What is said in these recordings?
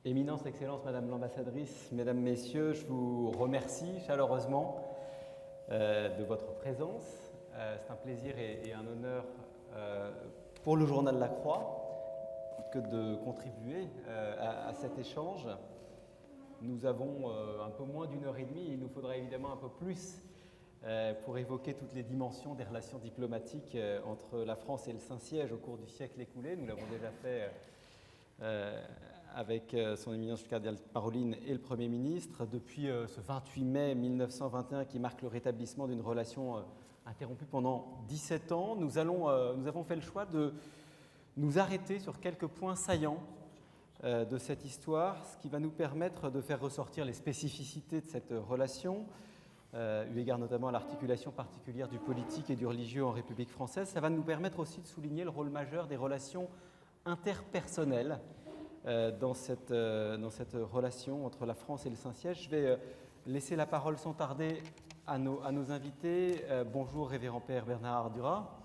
Éminence, Excellence, Madame l'Ambassadrice, Mesdames, Messieurs, je vous remercie chaleureusement de votre présence. C'est un plaisir et un honneur pour le Journal La Croix que de contribuer à cet échange. Nous avons un peu moins d'une heure et demie, il nous faudra évidemment un peu plus pour évoquer toutes les dimensions des relations diplomatiques entre la France et le Saint-Siège au cours du siècle écoulé. Nous l'avons déjà fait avec son éminence le cardinal Parolin et le Premier ministre, depuis ce 28 mai 1921 qui marque le rétablissement d'une relation interrompue pendant 17 ans. Nous avons fait le choix de nous arrêter sur quelques points saillants de cette histoire, ce qui va nous permettre de faire ressortir les spécificités de cette relation, eu égard notamment à l'articulation particulière du politique et du religieux en République française. Ça va nous permettre aussi de souligner le rôle majeur des relations interpersonnelles dans cette relation entre la France et le Saint-Siège. Je vais laisser la parole sans tarder à nos invités. Bonjour, révérend Père Bernard Ardurat.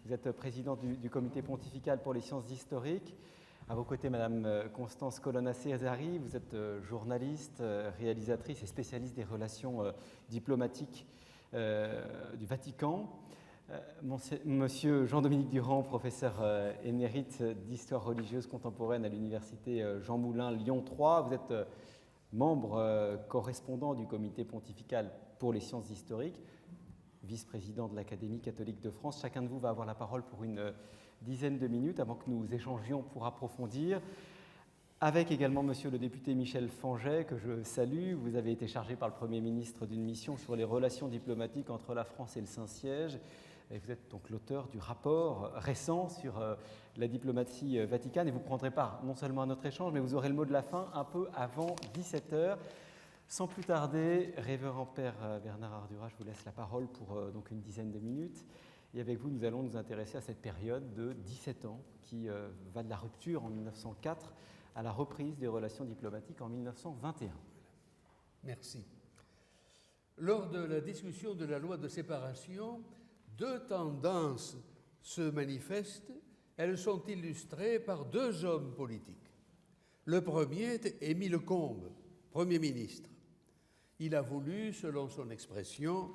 Vous êtes président du comité pontifical pour les sciences historiques. À vos côtés, Madame Constance Colonna-Cesari, vous êtes journaliste, réalisatrice et spécialiste des relations diplomatiques du Vatican. Monsieur Jean-Dominique Durand, professeur émérite d'histoire religieuse contemporaine à l'université Jean Moulin Lyon 3. Vous êtes membre correspondant du comité pontifical pour les sciences historiques, vice-président de l'Académie catholique de France. Chacun de vous va avoir la parole pour une dizaine de minutes avant que nous échangions pour approfondir. Avec également monsieur le député Michel Fanget, que je salue. Vous avez été chargé par le Premier ministre d'une mission sur les relations diplomatiques entre la France et le Saint-Siège. Et vous êtes donc l'auteur du rapport récent sur la diplomatie vaticane. Et vous prendrez part non seulement à notre échange, mais vous aurez le mot de la fin un peu avant 17h. Sans plus tarder, révérend Père Bernard Ardurat, je vous laisse la parole pour donc une dizaine de minutes. Et avec vous, nous allons nous intéresser à cette période de 17 ans qui va de la rupture en 1904 à la reprise des relations diplomatiques en 1921. Merci. Lors de la discussion de la loi de séparation, deux tendances se manifestent. Elles sont illustrées par deux hommes politiques. Le premier est Émile Combes, Premier ministre. Il a voulu, selon son expression,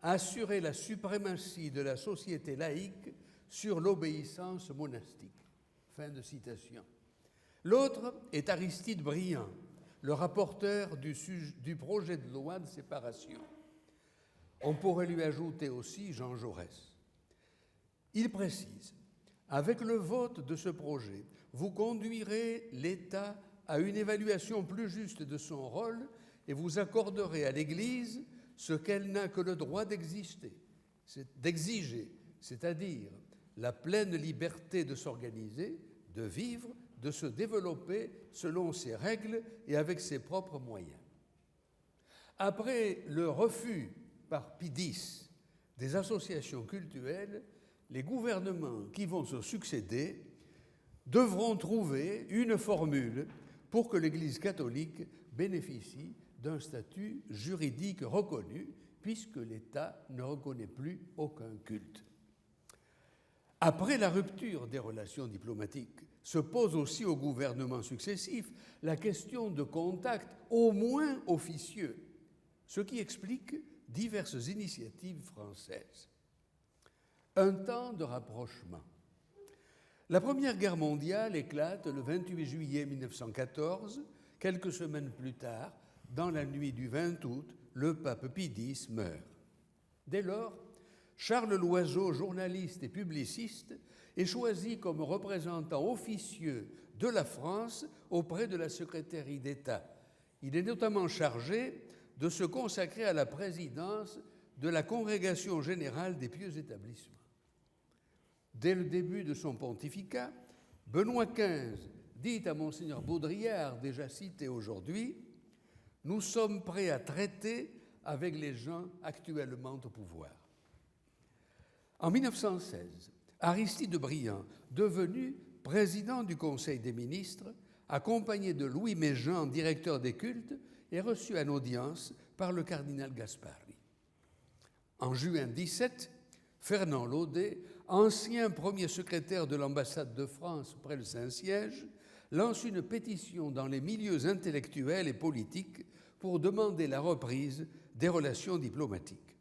assurer la suprématie de la société laïque sur l'obéissance monastique. Fin de citation. L'autre est Aristide Briand, le rapporteur du projet de loi de séparation. On pourrait lui ajouter aussi Jean Jaurès. Il précise, avec le vote de ce projet, vous conduirez l'État à une évaluation plus juste de son rôle et vous accorderez à l'Église ce qu'elle n'a que le droit d'exiger, c'est-à-dire la pleine liberté de s'organiser, de vivre, de se développer selon ses règles et avec ses propres moyens. Après le refus par Pie X des associations cultuelles, les gouvernements qui vont se succéder devront trouver une formule pour que l'Église catholique bénéficie d'un statut juridique reconnu, puisque l'État ne reconnaît plus aucun culte. Après la rupture des relations diplomatiques, se pose aussi aux gouvernements successifs la question de contacts au moins officieux, ce qui explique diverses initiatives françaises. Un temps de rapprochement. La Première Guerre mondiale éclate le 28 juillet 1914. Quelques semaines plus tard, dans la nuit du 20 août, le pape Pie X meurt. Dès lors, Charles Loiseau, journaliste et publiciste, est choisi comme représentant officieux de la France auprès de la secrétaire d'État. Il est notamment chargé de se consacrer à la présidence de la Congrégation générale des pieux établissements. Dès le début de son pontificat, Benoît XV dit à Monseigneur Baudrillard, déjà cité aujourd'hui, « Nous sommes prêts à traiter avec les gens actuellement au pouvoir ». En 1916, Aristide Briand, devenu président du Conseil des ministres, accompagné de Louis Méjean, directeur des cultes, est reçu en audience par le cardinal Gasparri. En juin 17, Fernand Laudet, ancien premier secrétaire de l'ambassade de France près le Saint-Siège, lance une pétition dans les milieux intellectuels et politiques pour demander la reprise des relations diplomatiques.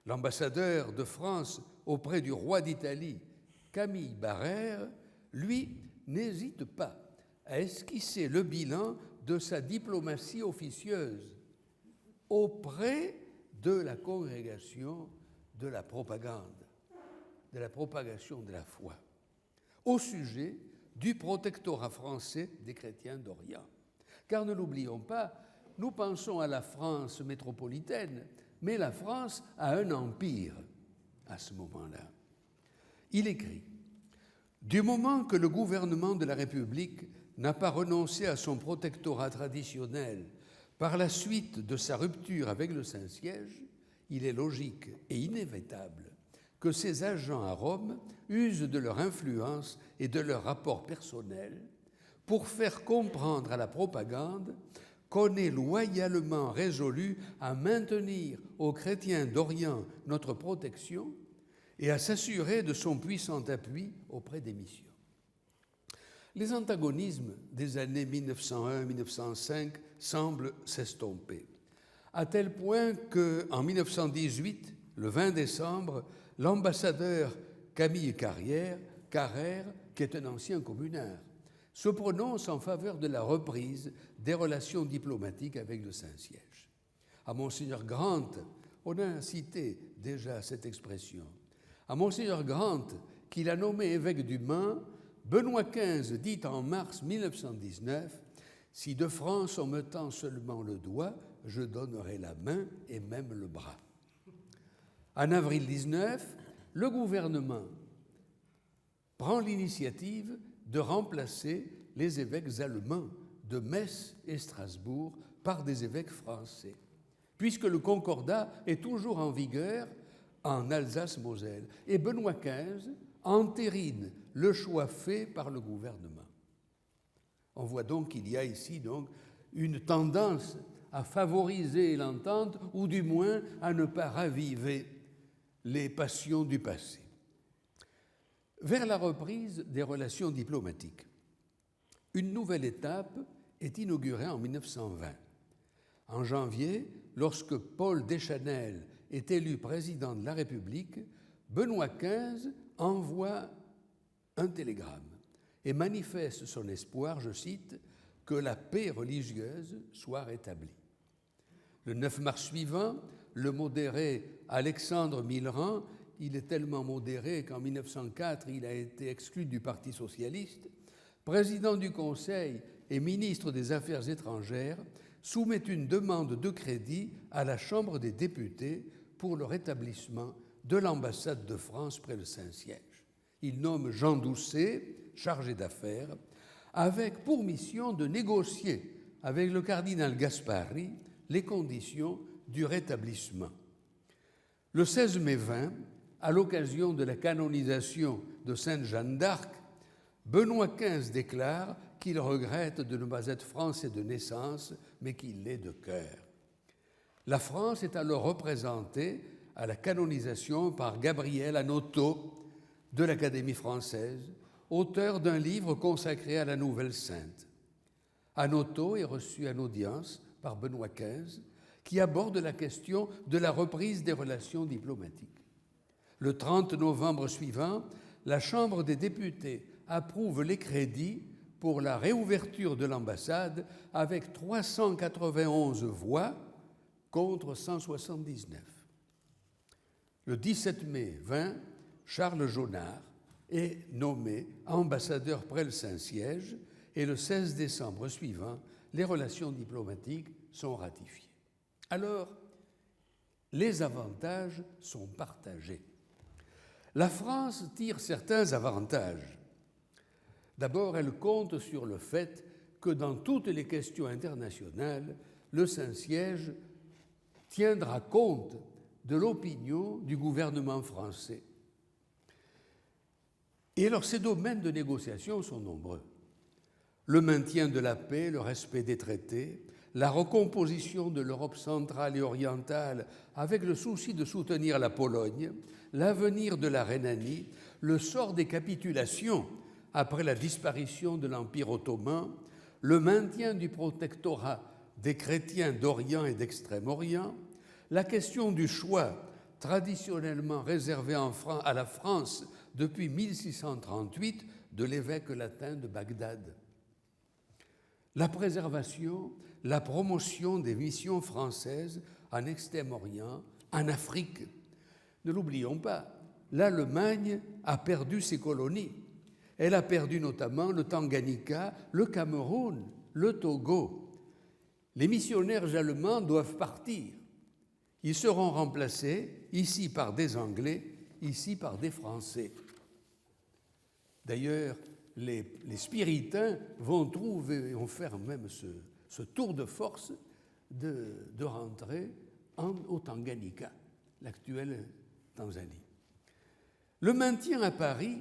L'ambassadeur de France auprès du roi d'Italie, Camille Barrère, lui, n'hésite pas à esquisser le bilan de sa diplomatie officieuse auprès de la congrégation de la propagande, de la propagation de la foi, au sujet du protectorat français des chrétiens d'Orient. Car ne l'oublions pas, nous pensons à la France métropolitaine, mais la France a un empire à ce moment-là. Il écrit « Du moment que le gouvernement de la République n'a pas renoncé à son protectorat traditionnel par la suite de sa rupture avec le Saint-Siège, il est logique et inévitable que ses agents à Rome usent de leur influence et de leur rapport personnel pour faire comprendre à la propagande qu'on est loyalement résolu à maintenir aux chrétiens d'Orient notre protection et à s'assurer de son puissant appui auprès des missions. » Les antagonismes des années 1901-1905 semblent s'estomper, à tel point qu'en 1918, le 20 décembre, l'ambassadeur Camille Carrère, qui est un ancien communard, se prononce en faveur de la reprise des relations diplomatiques avec le Saint-Siège. À Monseigneur Grant, on a cité déjà cette expression, à Monseigneur Grant, qu'il a nommé évêque du Mans, Benoît XV dit en mars 1919 « Si de France on me tend seulement le doigt, je donnerai la main et même le bras. » En avril 19, le gouvernement prend l'initiative de remplacer les évêques allemands de Metz et Strasbourg par des évêques français, puisque le concordat est toujours en vigueur en Alsace-Moselle. Et Benoît XV entérine le choix fait par le gouvernement. On voit donc qu'il y a ici donc une tendance à favoriser l'entente, ou du moins à ne pas raviver les passions du passé. Vers la reprise des relations diplomatiques, une nouvelle étape est inaugurée en 1920. En janvier, lorsque Paul Deschanel est élu président de la République, Benoît XV envoie un télégramme et manifeste son espoir, je cite, que la paix religieuse soit rétablie. Le 9 mars suivant, le modéré Alexandre Millerand, il est tellement modéré qu'en 1904, il a été exclu du Parti socialiste, président du Conseil et ministre des Affaires étrangères, soumet une demande de crédit à la Chambre des députés pour le rétablissement de l'ambassade de France près le Saint-Siège. Il nomme Jean Doucet, chargé d'affaires, avec pour mission de négocier avec le cardinal Gasparri les conditions du rétablissement. Le 16 mai 20, à l'occasion de la canonisation de Sainte Jeanne d'Arc, Benoît XV déclare qu'il regrette de ne pas être français de naissance, mais qu'il l'est de cœur. La France est alors représentée à la canonisation par Gabriel Hanotaux de l'Académie française, auteur d'un livre consacré à la Nouvelle Sainte. Hanotaux est reçu en audience par Benoît XV, qui aborde la question de la reprise des relations diplomatiques. Le 30 novembre suivant, la Chambre des députés approuve les crédits pour la réouverture de l'ambassade avec 391 voix contre 179. Le 17 mai 20, Charles Jaunard est nommé ambassadeur près le Saint-Siège et le 16 décembre suivant, les relations diplomatiques sont ratifiées. Alors, les avantages sont partagés. La France tire certains avantages. D'abord, elle compte sur le fait que dans toutes les questions internationales, le Saint-Siège tiendra compte de l'opinion du gouvernement français. Et alors, ces domaines de négociation sont nombreux. Le maintien de la paix, le respect des traités, la recomposition de l'Europe centrale et orientale avec le souci de soutenir la Pologne, l'avenir de la Rhénanie, le sort des capitulations après la disparition de l'Empire ottoman, le maintien du protectorat des chrétiens d'Orient et d'Extrême-Orient, la question du choix traditionnellement réservé à la France depuis 1638 de l'évêque latin de Bagdad, la préservation, la promotion des missions françaises en Extrême-Orient, en Afrique. Ne l'oublions pas, l'Allemagne a perdu ses colonies. Elle a perdu notamment le Tanganyika, le Cameroun, le Togo. Les missionnaires allemands doivent partir. Ils seront remplacés ici par des Anglais, ici par des Français. D'ailleurs, les spiritains vont faire même ce tour de force de rentrer au Tanganyika, l'actuelle Tanzanie. Le maintien à Paris,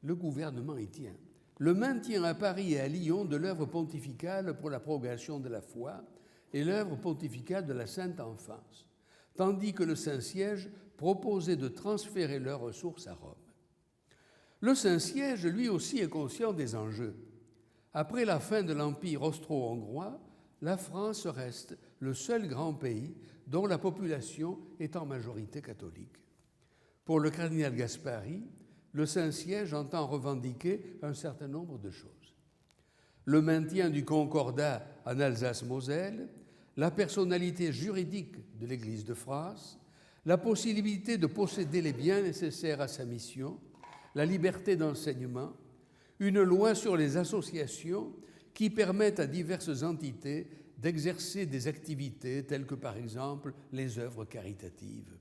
le gouvernement y tient, le maintien à Paris et à Lyon de l'œuvre pontificale pour la propagation de la foi et l'œuvre pontificale de la Sainte Enfance, tandis que le Saint-Siège proposait de transférer leurs ressources à Rome. Le Saint-Siège, lui aussi, est conscient des enjeux. Après la fin de l'Empire austro-hongrois, la France reste le seul grand pays dont la population est en majorité catholique. Pour le cardinal Gaspari, le Saint-Siège entend revendiquer un certain nombre de choses. Le maintien du concordat en Alsace-Moselle, la personnalité juridique de l'Église de France, la possibilité de posséder les biens nécessaires à sa mission, la liberté d'enseignement, une loi sur les associations qui permettent à diverses entités d'exercer des activités telles que par exemple les œuvres caritatives,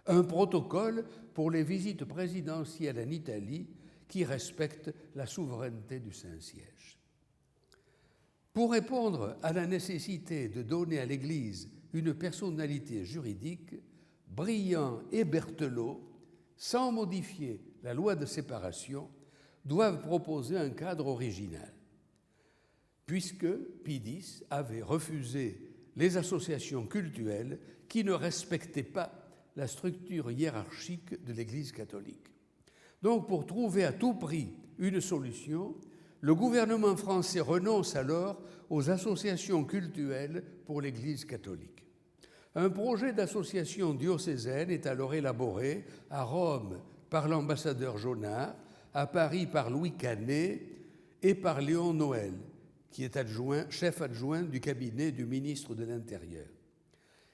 un protocole pour les visites présidentielles en Italie qui respecte la souveraineté du Saint-Siège. Pour répondre à la nécessité de donner à l'Église une personnalité juridique, Briand et Berthelot, sans modifier la loi de séparation, doivent proposer un cadre original, puisque Pie X avait refusé les associations cultuelles qui ne respectaient pas la structure hiérarchique de l'Église catholique. Donc, pour trouver à tout prix une solution, le gouvernement français renonce alors aux associations cultuelles pour l'Église catholique. Un projet d'association diocésaine est alors élaboré à Rome par l'ambassadeur Jonard, à Paris par Louis Canet et par Léon Noël, qui est chef adjoint du cabinet du ministre de l'Intérieur.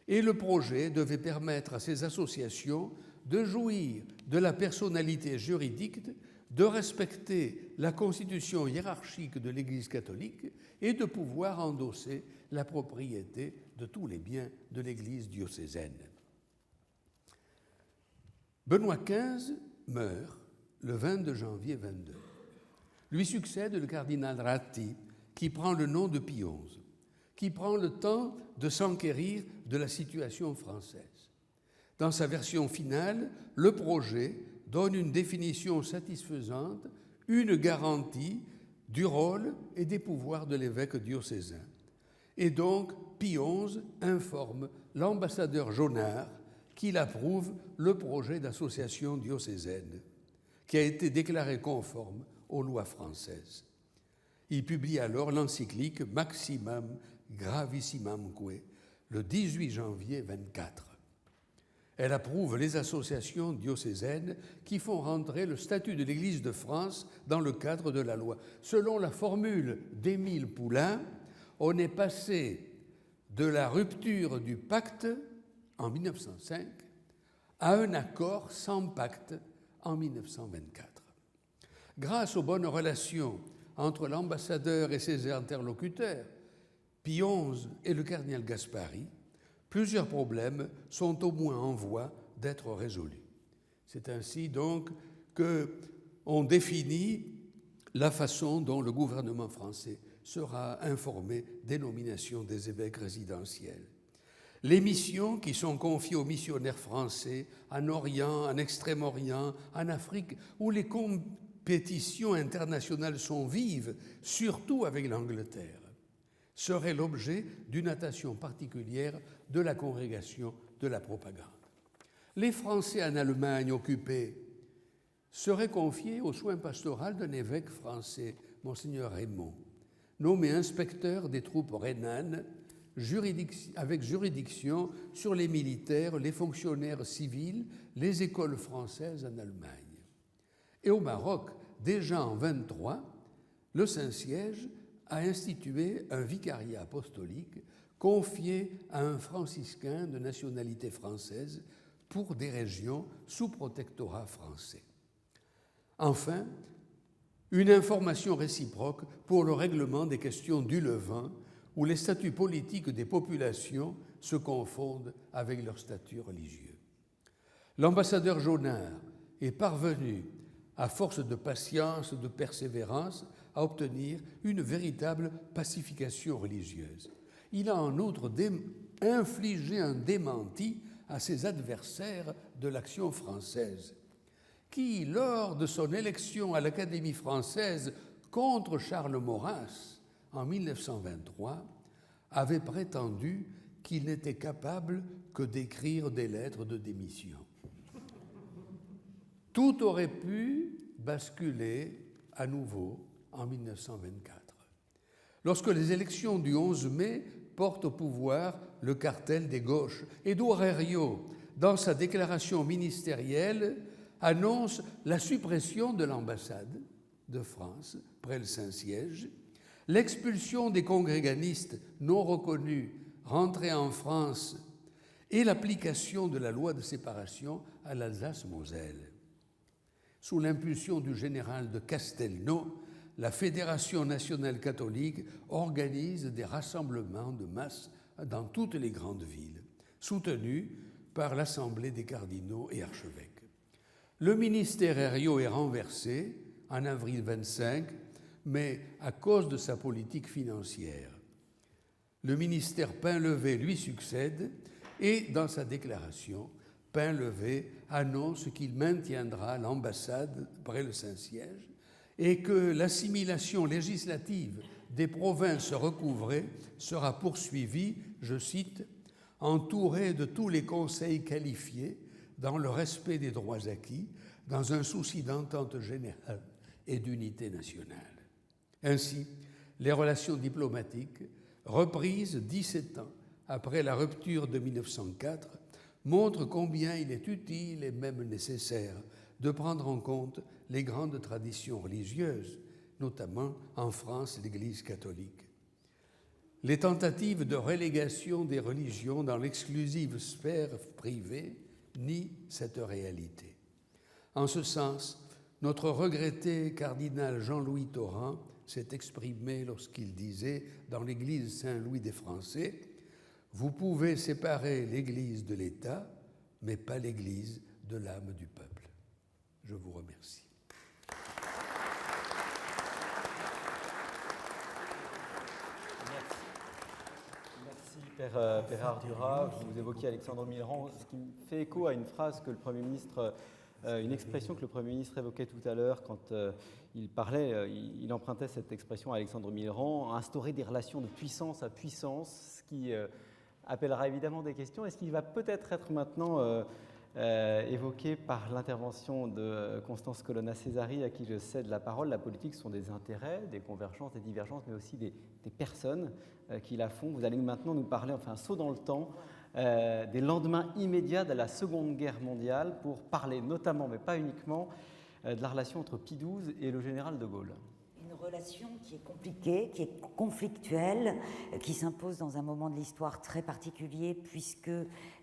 Et le projet devait permettre à ces associations de jouir de la personnalité juridique, de respecter la constitution hiérarchique de l'Église catholique et de pouvoir endosser la propriété de tous les biens de l'Église diocésaine. Benoît XV meurt le 22 janvier 22. Lui succède le cardinal Ratti, qui prend le nom de Pie XI, qui prend le temps de s'enquérir de la situation française. Dans sa version finale, le projet donne une définition satisfaisante, une garantie du rôle et des pouvoirs de l'évêque diocésain. Et donc, Pie XI informe l'ambassadeur Jonard qu'il approuve le projet d'association diocésaine, qui a été déclaré conforme aux lois françaises. Il publie alors l'encyclique Maximam Gravissimamque le 18 janvier 24. Elle approuve les associations diocésaines qui font rentrer le statut de l'Église de France dans le cadre de la loi. Selon la formule d'Émile Poulain, on est passé de la rupture du pacte en 1905 à un accord sans pacte en 1924. Grâce aux bonnes relations entre l'ambassadeur et ses interlocuteurs, Pie XI et le cardinal Gaspari, plusieurs problèmes sont au moins en voie d'être résolus. C'est ainsi donc qu'on définit la façon dont le gouvernement français sera informé des nominations des évêques résidentiels. Les missions qui sont confiées aux missionnaires français en Orient, en Extrême-Orient, en Afrique, où les compétitions internationales sont vives, surtout avec l'Angleterre, seraient l'objet d'une attention particulière de la congrégation de la propagande. Les Français en Allemagne occupés serait confié aux soins pastoraux d'un évêque français, Monseigneur Raymond, nommé inspecteur des troupes rhénanes, avec juridiction sur les militaires, les fonctionnaires civils, les écoles françaises en Allemagne. Et au Maroc, déjà en 23, le Saint-Siège a institué un vicariat apostolique confié à un franciscain de nationalité française pour des régions sous protectorat français. Enfin, une information réciproque pour le règlement des questions du Levant, où les statuts politiques des populations se confondent avec leurs statuts religieux. L'ambassadeur Jonard est parvenu, à force de patience et de persévérance, à obtenir une véritable pacification religieuse. Il a en outre infligé un démenti à ses adversaires de l'action française, qui, lors de son élection à l'Académie française contre Charles Maurras en 1923, avait prétendu qu'il n'était capable que d'écrire des lettres de démission. Tout aurait pu basculer à nouveau en 1924, lorsque les élections du 11 mai portent au pouvoir le cartel des gauches. Édouard Herriot, dans sa déclaration ministérielle, annonce la suppression de l'ambassade de France près le Saint-Siège, l'expulsion des congréganistes non reconnus rentrés en France et l'application de la loi de séparation à l'Alsace-Moselle. Sous l'impulsion du général de Castelnau, la Fédération nationale catholique organise des rassemblements de masse dans toutes les grandes villes, soutenus par l'Assemblée des cardinaux et archevêques. Le ministère Herriot est renversé en avril 25, mais à cause de sa politique financière. Le ministère Painlevé lui succède et, dans sa déclaration, Painlevé annonce qu'il maintiendra l'ambassade près le Saint-Siège et que l'assimilation législative des provinces recouvrées sera poursuivie, je cite, « entourée de tous les conseils qualifiés dans le respect des droits acquis, dans un souci d'entente générale et d'unité nationale. » Ainsi, les relations diplomatiques, reprises 17 ans après la rupture de 1904, montrent combien il est utile et même nécessaire de prendre en compte les grandes traditions religieuses, notamment en France l'Église catholique. Les tentatives de relégation des religions dans l'exclusive sphère privée nient cette réalité. En ce sens, notre regretté cardinal Jean-Louis Torrent s'est exprimé lorsqu'il disait dans l'Église Saint-Louis des Français « Vous pouvez séparer l'Église de l'État, mais pas l'Église de l'âme du peuple. » Je vous remercie. Père Ardura, vous évoquiez Alexandre Millerand, ce qui me fait écho à une phrase que le Premier ministre, une expression que le Premier ministre évoquait tout à l'heure quand il parlait, il empruntait cette expression à Alexandre Millerand, instaurer des relations de puissance à puissance, ce qui appellera évidemment des questions. Est-ce qu'il va peut-être être maintenant évoqué par l'intervention de Constance Colonna-Césari, à qui je cède la parole? La politique, ce sont des intérêts, des convergences, des divergences, mais aussi des personnes qui la font. Vous allez maintenant nous parler, enfin un saut dans le temps, des lendemains immédiats de la Seconde Guerre mondiale pour parler notamment, mais pas uniquement, de la relation entre Pie XII et le général de Gaulle. Une relation qui est compliquée, qui est conflictuelle, qui s'impose dans un moment de l'histoire très particulier puisque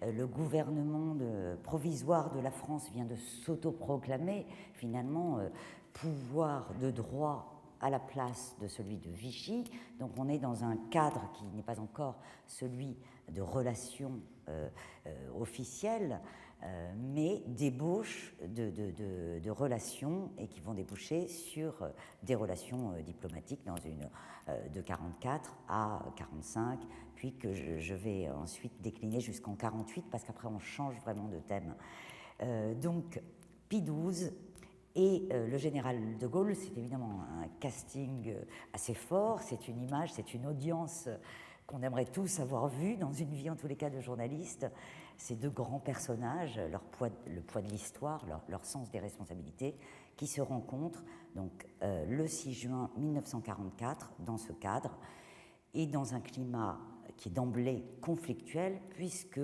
le gouvernement provisoire de la France vient de s'autoproclamer finalement pouvoir de droit à la place de celui de Vichy. Donc on est dans un cadre qui n'est pas encore celui de relations officielles, mais d'ébauche de relations et qui vont déboucher sur des relations diplomatiques dans de 1944 à 1945, puis que je vais ensuite décliner jusqu'en 1948, parce qu'après on change vraiment de thème. Donc Pie XII et le général de Gaulle, c'est évidemment un casting assez fort, c'est une image, c'est une audience qu'on aimerait tous avoir vue dans une vie, en tous les cas, de journaliste. ces deux grands personnages, le poids de l'histoire, leur sens des responsabilités, qui se rencontrent donc, le 6 juin 1944 dans ce cadre, et dans un climat qui est d'emblée conflictuel, puisque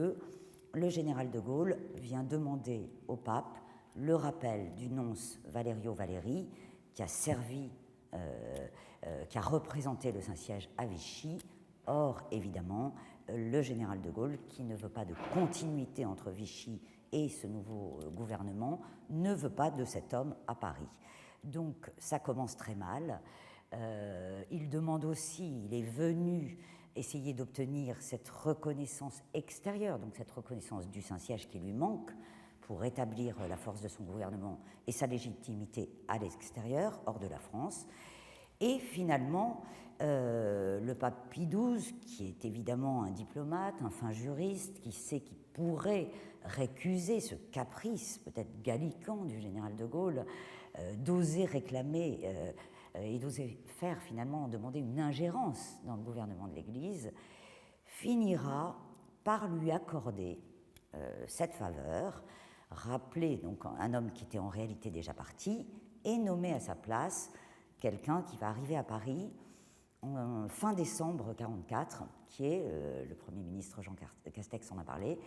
le général de Gaulle vient demander au pape le rappel du nonce Valerio Valeri, qui a servi, qui a représenté le Saint-Siège à Vichy. Or, évidemment, le général de Gaulle, qui ne veut pas de continuité entre Vichy et ce nouveau gouvernement, ne veut pas de cet homme à Paris. Donc, ça commence très mal. Il demande aussi, il est venu essayer d'obtenir cette reconnaissance extérieure, donc cette reconnaissance du Saint-Siège qui lui manque pour rétablir la force de son gouvernement et sa légitimité à l'extérieur, hors de la France. Et finalement, le pape Pie XII, qui est évidemment un diplomate, un fin juriste, qui sait qu'il pourrait récuser ce caprice, peut-être gallican, du général de Gaulle, d'oser réclamer et d'oser faire finalement demander une ingérence dans le gouvernement de l'Église, finira par lui accorder cette faveur, rappeler donc un homme qui était en réalité déjà parti et nommer à sa place quelqu'un qui va arriver à Paris en fin décembre 1944, qui est, le Premier ministre Jean Castex en a parlé,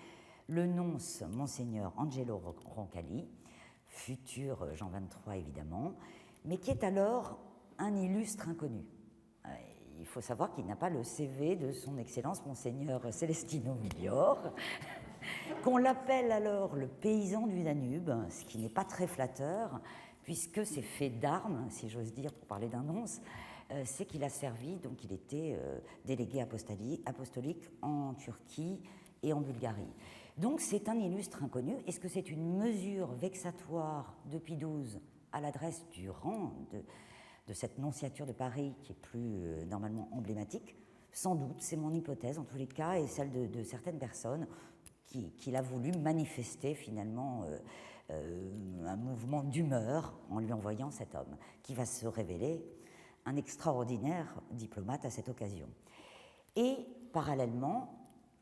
le nonce Monseigneur Angelo Roncalli, futur Jean XXIII évidemment, mais qui est alors un illustre inconnu. Il faut savoir qu'il n'a pas le CV de son Excellence Monseigneur Celestino Miglior, qu'on l'appelle alors le paysan du Danube, ce qui n'est pas très flatteur, puisque ses faits d'armes, si j'ose dire, pour parler d'un nonce, c'est qu'il a servi, donc il était délégué apostolique en Turquie et en Bulgarie. Donc c'est un illustre inconnu. Est-ce que c'est une mesure vexatoire de Pie XII à l'adresse du rang de cette nonciature de Paris qui est plus normalement emblématique? Sans doute, c'est mon hypothèse en tous les cas, et celle de certaines personnes qu'il a voulu manifester finalement un mouvement d'humeur en lui envoyant cet homme, qui va se révéler un extraordinaire diplomate à cette occasion. Et parallèlement,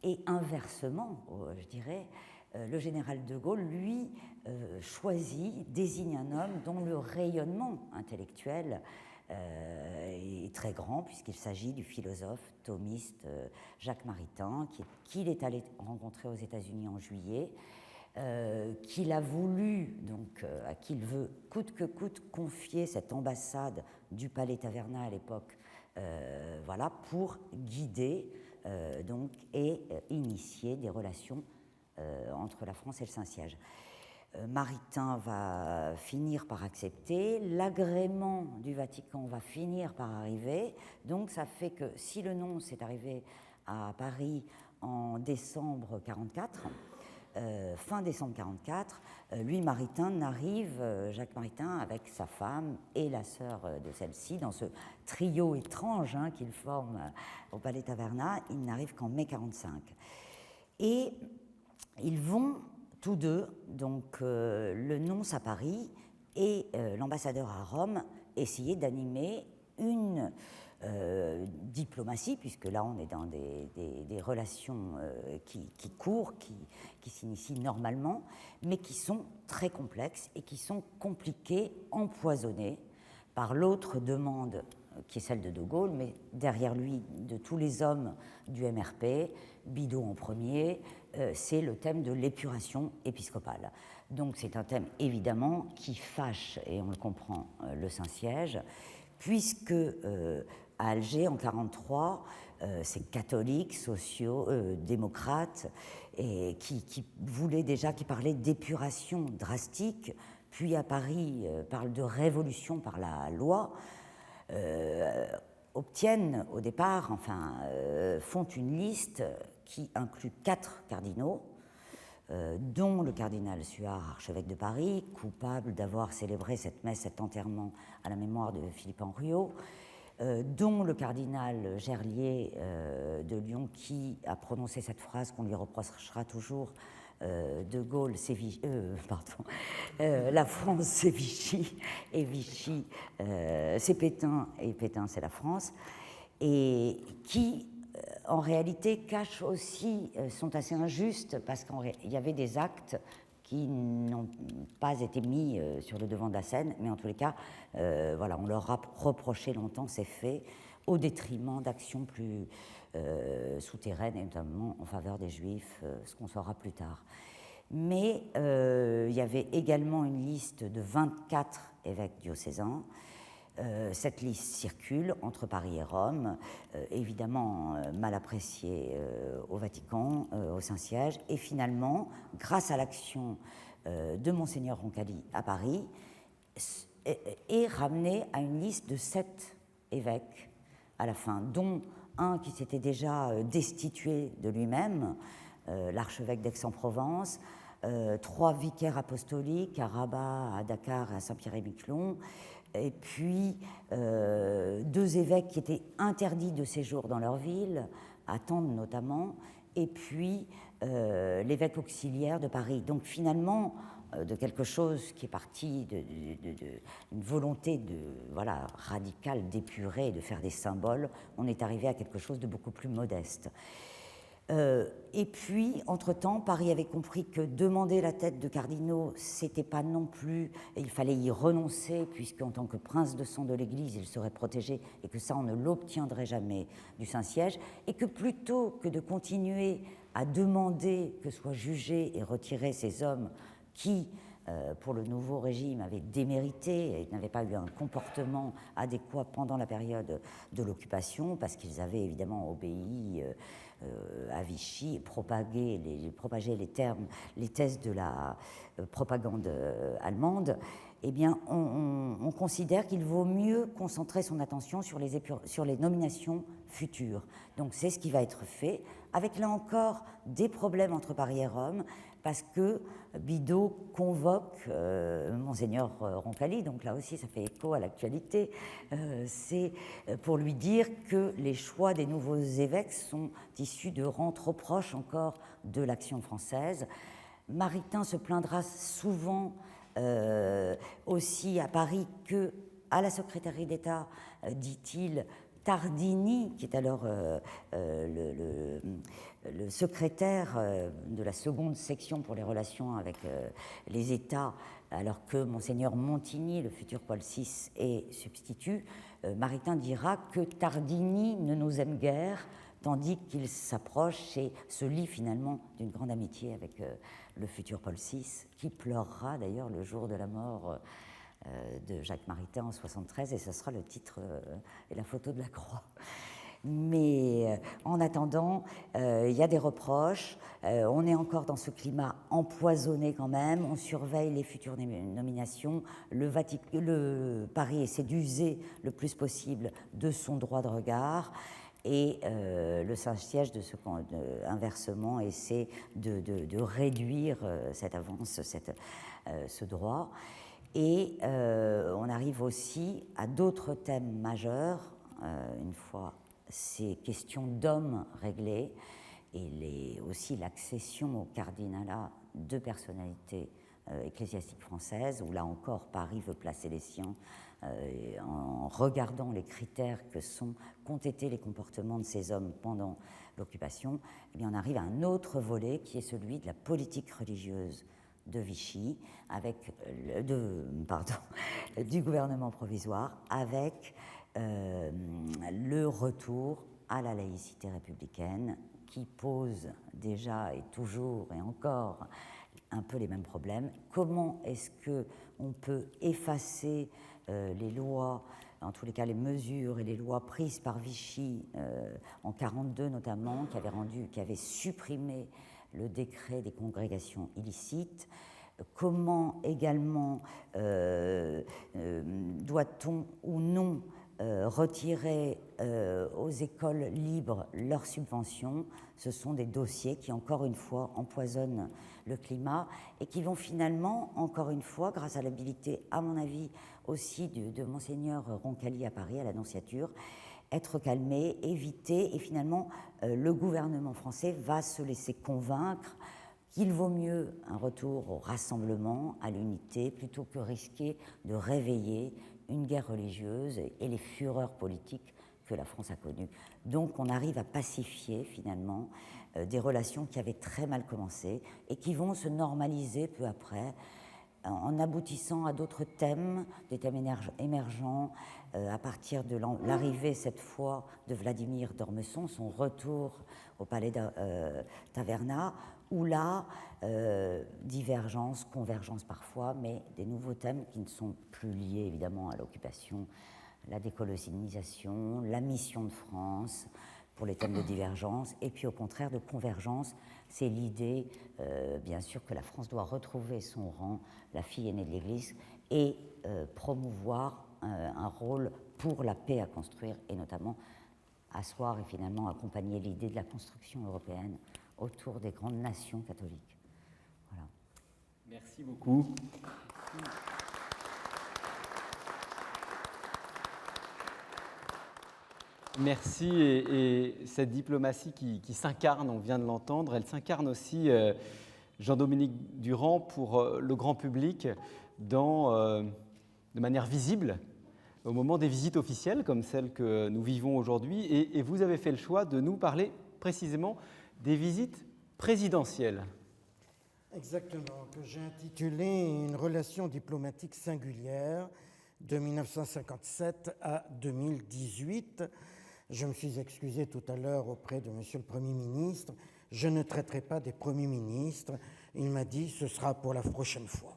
et inversement, je dirais, le général de Gaulle, lui, désigne un homme dont le rayonnement intellectuel est très grand, puisqu'il s'agit du philosophe thomiste Jacques Maritain, qu'il est allé rencontrer aux États-Unis en juillet, qu'il a voulu, donc à qui il veut coûte que coûte confier cette ambassade du Palais Taverna à l'époque, voilà, pour guider donc, et initier des relations entre la France et le Saint-Siège. Maritain va finir par accepter, l'agrément du Vatican va finir par arriver, donc ça fait que si le nonce est arrivé à Paris en décembre 1944, fin décembre 1944, lui, Maritain, n'arrive, Jacques Maritain, avec sa femme et la sœur de celle-ci, dans ce trio étrange qu'il forme au Palais Taverna, il n'arrive qu'en mai 1945. Et ils vont tous deux, donc le nonce à Paris et l'ambassadeur à Rome, essayer d'animer une diplomatie, puisque là on est dans des relations qui courent, qui s'initient normalement, mais qui sont très complexes et qui sont compliquées, empoisonnées par l'autre demande qui est celle de Gaulle, mais derrière lui, de tous les hommes du MRP, Bidault en premier, c'est le thème de l'épuration épiscopale. Donc c'est un thème évidemment qui fâche, et on le comprend, le Saint-Siège, puisque à Alger en 1943, ces catholiques, sociaux, démocrates, et qui voulaient déjà, qui parlaient d'épuration drastique, puis à Paris parlent de révolution par la loi, obtiennent au départ, font une liste qui inclut 4 cardinaux, dont le cardinal Suard, archevêque de Paris, coupable d'avoir célébré cette messe, cet enterrement à la mémoire de Philippe Henriot, dont le cardinal Gerlier de Lyon, qui a prononcé cette phrase qu'on lui reprochera toujours, de Gaulle, c'est Vichy, la France c'est Vichy, et Vichy c'est Pétain, et Pétain c'est la France, et qui en réalité, cachent aussi, sont assez injustes, parce qu'il y avait des actes qui n'ont pas été mis sur le devant de la scène, mais en tous les cas, voilà, on leur a reproché longtemps ces faits, au détriment d'actions plus souterraines, et notamment en faveur des Juifs, ce qu'on saura plus tard. Mais il y avait également une liste de 24 évêques diocésains. Cette liste circule entre Paris et Rome, évidemment mal appréciée au Vatican, au Saint-Siège, et finalement, grâce à l'action de Monseigneur Roncalli à Paris, est ramenée à une liste de 7 évêques à la fin, dont un qui s'était déjà destitué de lui-même, l'archevêque d'Aix-en-Provence, 3 vicaires apostoliques à Rabat, à Dakar et à Saint-Pierre-et-Miquelon, et puis 2 évêques qui étaient interdits de séjour dans leur ville, à Tende notamment, et puis l'évêque auxiliaire de Paris. Donc finalement, de quelque chose qui est parti d'une volonté voilà, radicale d'épurer, de faire des symboles, on est arrivé à quelque chose de beaucoup plus modeste. Et puis, entre-temps, Paris avait compris que demander la tête de cardinaux, c'était pas non plus, il fallait y renoncer, puisqu'en tant que prince de sang de l'Église, il serait protégé, et que ça, on ne l'obtiendrait jamais du Saint-Siège, et que plutôt que de continuer à demander que soient jugés et retirés ces hommes qui, pour le nouveau régime, avaient démérité et n'avaient pas eu un comportement adéquat pendant la période de l'occupation, parce qu'ils avaient évidemment obéi à Vichy et propagé les thèses de la propagande allemande, eh bien, on considère qu'il vaut mieux concentrer son attention sur les nominations futures. Donc c'est ce qui va être fait, avec là encore des problèmes entre Paris et Rome, parce que Bidault convoque Monseigneur Roncalli, donc là aussi ça fait écho à l'actualité, c'est pour lui dire que les choix des nouveaux évêques sont issus de rangs trop proches encore de l'action française. Maritain se plaindra souvent aussi à Paris que à la secrétaire d'État, dit-il, Tardini, qui est alors le secrétaire de la seconde section pour les relations avec les États, alors que Monseigneur Montigny, le futur Paul VI, est substitut, Maritain dira que Tardini ne nous aime guère, tandis qu'il s'approche et se lie finalement d'une grande amitié avec le futur Paul VI, qui pleurera d'ailleurs le jour de la mort de Jacques Maritain en 1973, et ce sera le titre et la photo de la croix. Mais en attendant, il y a des reproches, on est encore dans ce climat empoisonné quand même, on surveille les futures nominations, Paris essaie d'user le plus possible de son droit de regard, et le Saint-Siège, inversement, essaie de réduire cette avance, ce droit. Et on arrive aussi à d'autres thèmes majeurs, une fois ces questions d'hommes réglées, et aussi l'accession au cardinalat de personnalités ecclésiastiques françaises, où là encore Paris veut placer les siens en regardant les critères qu'ont été les comportements de ces hommes pendant l'occupation. Eh bien, on arrive à un autre volet qui est celui de la politique religieuse de Vichy, du gouvernement provisoire, avec le retour à la laïcité républicaine, qui pose déjà et toujours et encore un peu les mêmes problèmes. Comment est-ce qu'on peut effacer les lois, en tous les cas les mesures et les lois prises par Vichy en 1942 notamment, qui avaient supprimé le décret des congrégations illicites? Comment également doit-on ou non retirer aux écoles libres leurs subventions? Ce sont des dossiers qui, encore une fois, empoisonnent le climat et qui vont finalement, encore une fois, grâce à l'habilité, à mon avis, aussi de Monseigneur Roncalli à Paris, à la Nonciature, être calmés, évités, et finalement, le gouvernement français va se laisser convaincre qu'il vaut mieux un retour au rassemblement, à l'unité, plutôt que risquer de réveiller une guerre religieuse et les fureurs politiques que la France a connues. Donc on arrive à pacifier finalement des relations qui avaient très mal commencé et qui vont se normaliser peu après en aboutissant à d'autres thèmes, des thèmes émergents, à partir de l'arrivée cette fois de Vladimir d'Ormesson, son retour au palais Taverna, où là, divergence, convergence parfois, mais des nouveaux thèmes qui ne sont plus liés évidemment à l'occupation, la décolonisation, la mission de France pour les thèmes de divergence, et puis au contraire de convergence, c'est l'idée, bien sûr, que la France doit retrouver son rang, la fille aînée de l'Église, et promouvoir un rôle pour la paix à construire, et notamment asseoir et finalement accompagner l'idée de la construction européenne autour des grandes nations catholiques. Voilà. Merci beaucoup. Merci, et cette diplomatie qui s'incarne, on vient de l'entendre, elle s'incarne aussi, Jean-Dominique Durand, pour le grand public, de manière visible, au moment des visites officielles, comme celle que nous vivons aujourd'hui, et vous avez fait le choix de nous parler précisément des visites présidentielles. Exactement, que j'ai intitulé « Une relation diplomatique singulière de 1957 à 2018 ». Je me suis excusé tout à l'heure auprès de Monsieur le Premier ministre. Je ne traiterai pas des premiers ministres. Il m'a dit « ce sera pour la prochaine fois ».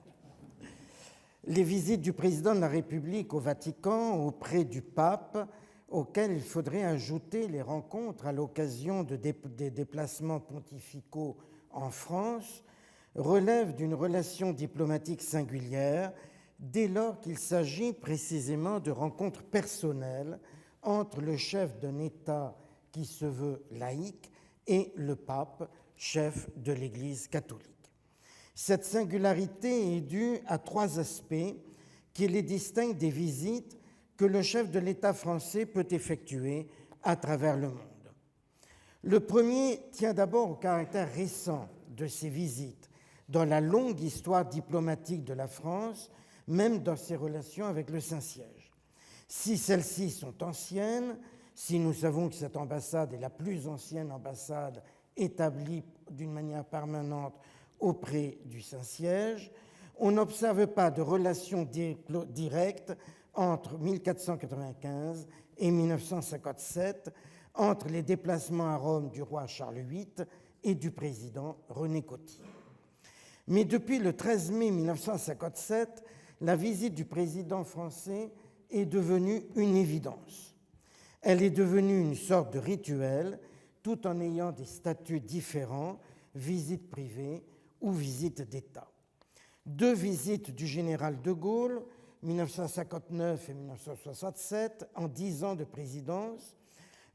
Les visites du président de la République au Vatican auprès du pape, auxquelles il faudrait ajouter les rencontres à l'occasion des déplacements pontificaux en France, relèvent d'une relation diplomatique singulière dès lors qu'il s'agit précisément de rencontres personnelles entre le chef d'un État qui se veut laïque et le pape, chef de l'Église catholique. Cette singularité est due à trois aspects qui les distinguent des visites que le chef de l'État français peut effectuer à travers le monde. Le premier tient d'abord au caractère récent de ces visites dans la longue histoire diplomatique de la France, même dans ses relations avec le Saint-Siège. Si celles-ci sont anciennes, si nous savons que cette ambassade est la plus ancienne ambassade établie d'une manière permanente auprès du Saint-Siège, on n'observe pas de relation directe entre 1495 et 1957, entre les déplacements à Rome du roi Charles VIII et du président René Coty. Mais depuis le 13 mai 1957, la visite du président français est devenue une évidence. Elle est devenue une sorte de rituel, tout en ayant des statuts différents, visite privée ou visite d'État. Deux visites du général de Gaulle, 1959 et 1967, en 10 ans de présidence,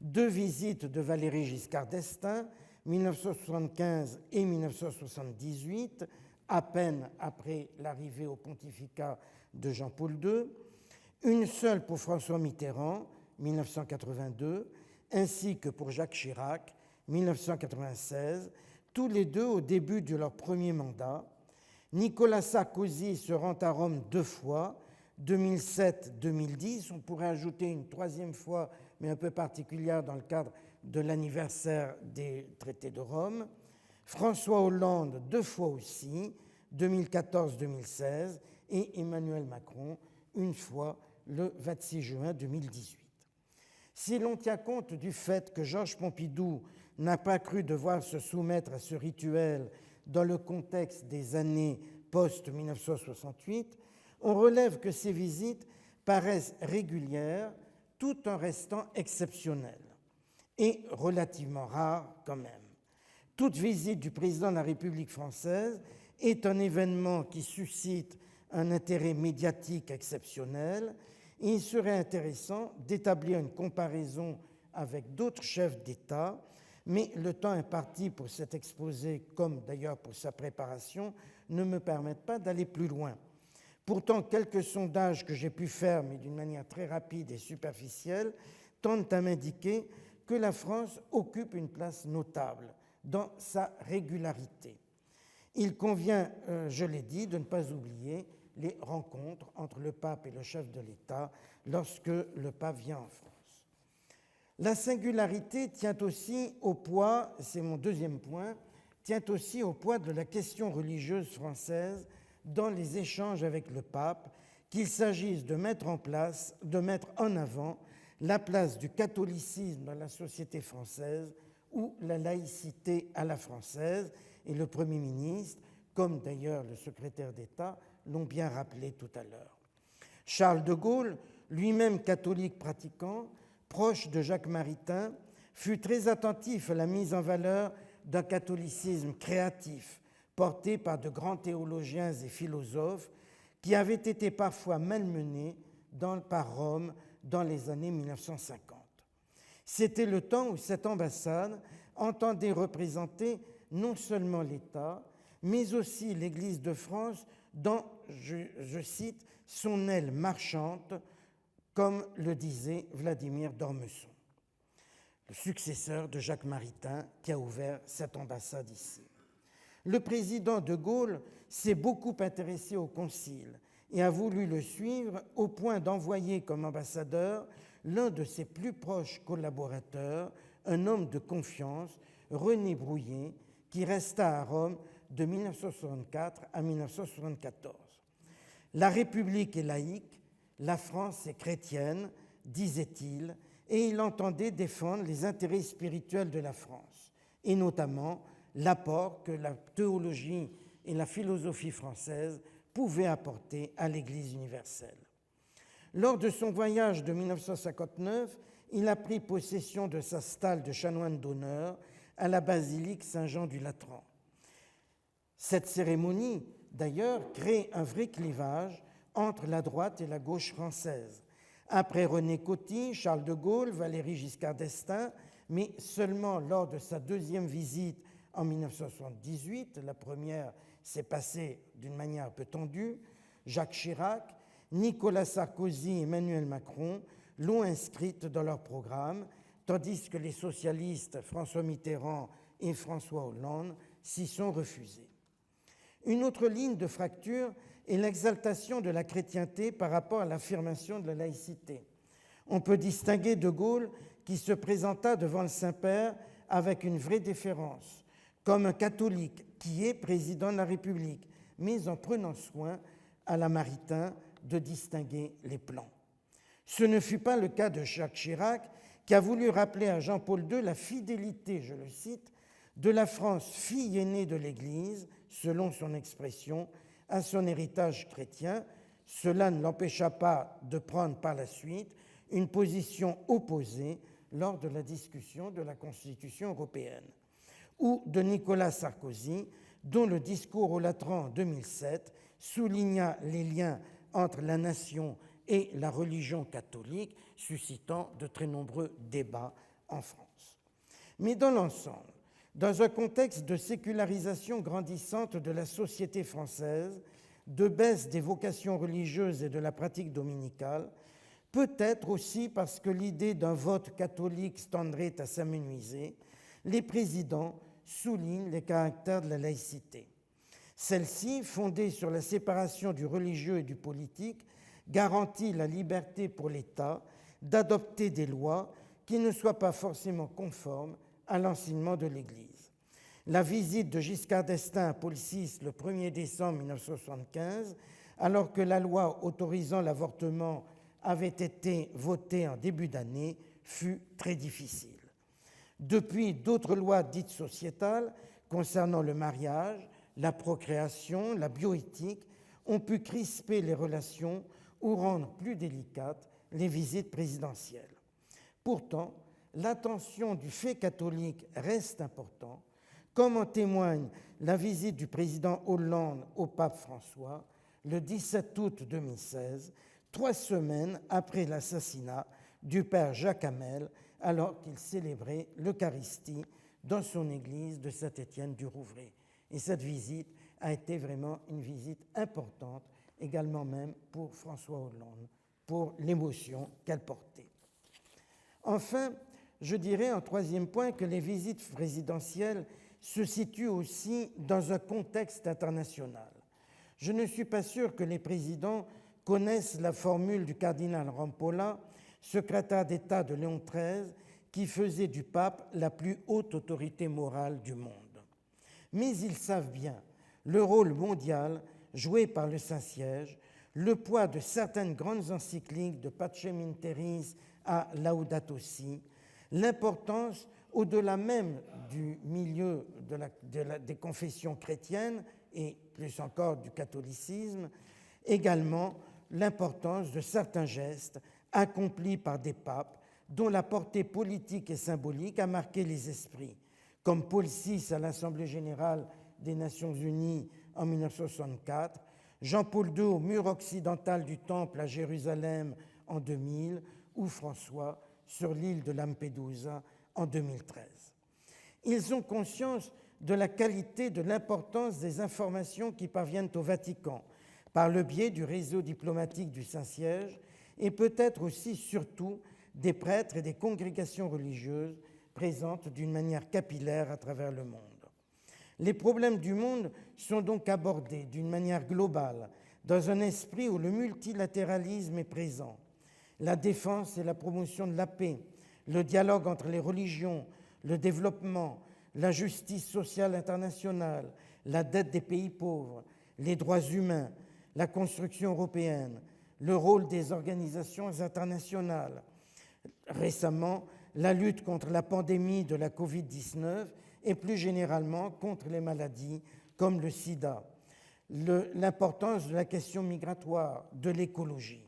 deux visites de Valéry Giscard d'Estaing, 1975 et 1978, à peine après l'arrivée au pontificat de Jean-Paul II, une seule pour François Mitterrand, 1982, ainsi que pour Jacques Chirac, 1996, tous les deux au début de leur premier mandat. Nicolas Sarkozy se rend à Rome 2 fois, 2007-2010. On pourrait ajouter une troisième fois, mais un peu particulière dans le cadre de l'anniversaire des traités de Rome. François Hollande 2 fois aussi, 2014-2016, et Emmanuel Macron une fois le 26 juin 2018. Si l'on tient compte du fait que Georges Pompidou n'a pas cru devoir se soumettre à ce rituel dans le contexte des années post-1968, on relève que ces visites paraissent régulières tout en restant exceptionnelles et relativement rares quand même. Toute visite du président de la République française est un événement qui suscite un intérêt médiatique exceptionnel. Il serait intéressant d'établir une comparaison avec d'autres chefs d'État, mais le temps imparti pour cet exposé, comme d'ailleurs pour sa préparation, ne me permettent pas d'aller plus loin. Pourtant, quelques sondages que j'ai pu faire, mais d'une manière très rapide et superficielle, tendent à m'indiquer que la France occupe une place notable dans sa régularité. Il convient, je l'ai dit, de ne pas oublier les rencontres entre le pape et le chef de l'État lorsque le pape vient en France. La singularité tient aussi au poids, c'est mon deuxième point, tient aussi au poids de la question religieuse française dans les échanges avec le pape, qu'il s'agisse de mettre en avant la place du catholicisme dans la société française ou la laïcité à la française, et le Premier ministre, comme d'ailleurs le secrétaire d'État, l'ont bien rappelé tout à l'heure. Charles de Gaulle, lui-même catholique pratiquant, proche de Jacques Maritain, fut très attentif à la mise en valeur d'un catholicisme créatif, porté par de grands théologiens et philosophes, qui avaient été parfois malmenés par Rome dans les années 1950. C'était le temps où cette ambassade entendait représenter non seulement l'État, mais aussi l'Église de France dans, je cite, son aile marchante, comme le disait Vladimir d'Ormesson, le successeur de Jacques Maritain qui a ouvert cette ambassade ici. Le président de Gaulle s'est beaucoup intéressé au concile et a voulu le suivre au point d'envoyer comme ambassadeur l'un de ses plus proches collaborateurs, un homme de confiance, René Brouillet, qui resta à Rome de 1964 à 1974. La République est laïque, la France est chrétienne, disait-il, et il entendait défendre les intérêts spirituels de la France, et notamment l'apport que la théologie et la philosophie française pouvaient apporter à l'Église universelle. Lors de son voyage de 1959, il a pris possession de sa stalle de chanoine d'honneur à la basilique Saint-Jean du Latran. Cette cérémonie, d'ailleurs, crée un vrai clivage entre la droite et la gauche française. Après René Coty, Charles de Gaulle, Valéry Giscard d'Estaing, mais seulement lors de sa deuxième visite en 1978, la première s'est passée d'une manière un peu tendue, Jacques Chirac, Nicolas Sarkozy et Emmanuel Macron l'ont inscrite dans leur programme, tandis que les socialistes François Mitterrand et François Hollande s'y sont refusés. Une autre ligne de fracture est l'exaltation de la chrétienté par rapport à l'affirmation de la laïcité. On peut distinguer de Gaulle qui se présenta devant le Saint-Père avec une vraie déférence, comme un catholique qui est président de la République, mais en prenant soin, à la Maritain, de distinguer les plans. Ce ne fut pas le cas de Jacques Chirac, qui a voulu rappeler à Jean-Paul II la fidélité, je le cite, de la France fille aînée de l'Église, selon son expression, à son héritage chrétien. Cela ne l'empêcha pas de prendre par la suite une position opposée lors de la discussion de la Constitution européenne, ou de Nicolas Sarkozy, dont le discours au Latran en 2007 souligna les liens entre la nation et la religion catholique, suscitant de très nombreux débats en France. Mais dans l'ensemble, dans un contexte de sécularisation grandissante de la société française, de baisse des vocations religieuses et de la pratique dominicale, peut-être aussi parce que l'idée d'un vote catholique tendrait à s'amenuiser, les présidents soulignent les caractères de la laïcité. Celle-ci, fondée sur la séparation du religieux et du politique, garantit la liberté pour l'État d'adopter des lois qui ne soient pas forcément conformes à l'enseignement de l'Église. La visite de Giscard d'Estaing à Paul VI le 1er décembre 1975, alors que la loi autorisant l'avortement avait été votée en début d'année, fut très difficile. Depuis, d'autres lois dites sociétales concernant le mariage, la procréation, la bioéthique ont pu crisper les relations ou rendre plus délicates les visites présidentielles. Pourtant, l'attention du fait catholique reste importante, comme en témoigne la visite du président Hollande au pape François le 17 août 2016, 3 semaines après l'assassinat du père Jacques Hamel, alors qu'il célébrait l'Eucharistie dans son église de Saint-Étienne-du-Rouvray. Et cette visite a été vraiment une visite importante, également même pour François Hollande, pour l'émotion qu'elle portait. Enfin, je dirais en troisième point que les visites présidentielles se situent aussi dans un contexte international. Je ne suis pas sûr que les présidents connaissent la formule du cardinal Rampolla, secrétaire d'État de Léon XIII, qui faisait du pape la plus haute autorité morale du monde. Mais ils savent bien le rôle mondial joué par le Saint-Siège, le poids de certaines grandes encycliques de Pacem in Terris à Laudato Si, l'importance, au-delà même du milieu des confessions chrétiennes et plus encore du catholicisme, également l'importance de certains gestes accomplis par des papes dont la portée politique et symbolique a marqué les esprits, comme Paul VI à l'Assemblée générale des Nations unies en 1964, Jean-Paul II au mur occidental du Temple à Jérusalem en 2000 ou François sur l'île de Lampedusa en 2013. Ils ont conscience de la qualité, de l'importance des informations qui parviennent au Vatican par le biais du réseau diplomatique du Saint-Siège et peut-être aussi surtout des prêtres et des congrégations religieuses présentes d'une manière capillaire à travers le monde. Les problèmes du monde sont donc abordés d'une manière globale, dans un esprit où le multilatéralisme est présent. La défense et la promotion de la paix, le dialogue entre les religions, le développement, la justice sociale internationale, la dette des pays pauvres, les droits humains, la construction européenne, le rôle des organisations internationales. Récemment, la lutte contre la pandémie de la Covid-19 et plus généralement contre les maladies comme le sida, l'importance de la question migratoire, de l'écologie.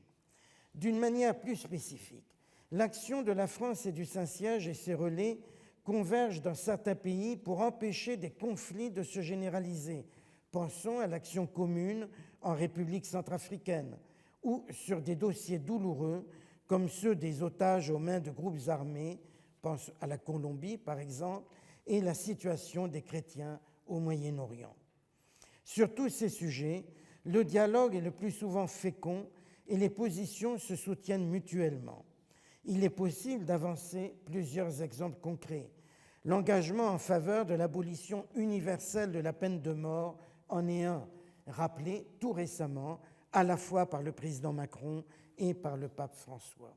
D'une manière plus spécifique, l'action de la France et du Saint-Siège et ses relais convergent dans certains pays pour empêcher des conflits de se généraliser. Pensons à l'action commune en République centrafricaine ou sur des dossiers douloureux comme ceux des otages aux mains de groupes armés, pense à la Colombie par exemple, et la situation des chrétiens au Moyen-Orient. Sur tous ces sujets, le dialogue est le plus souvent fécond et les positions se soutiennent mutuellement. Il est possible d'avancer plusieurs exemples concrets. L'engagement en faveur de l'abolition universelle de la peine de mort en est un, rappelé tout récemment à la fois par le président Macron et par le pape François.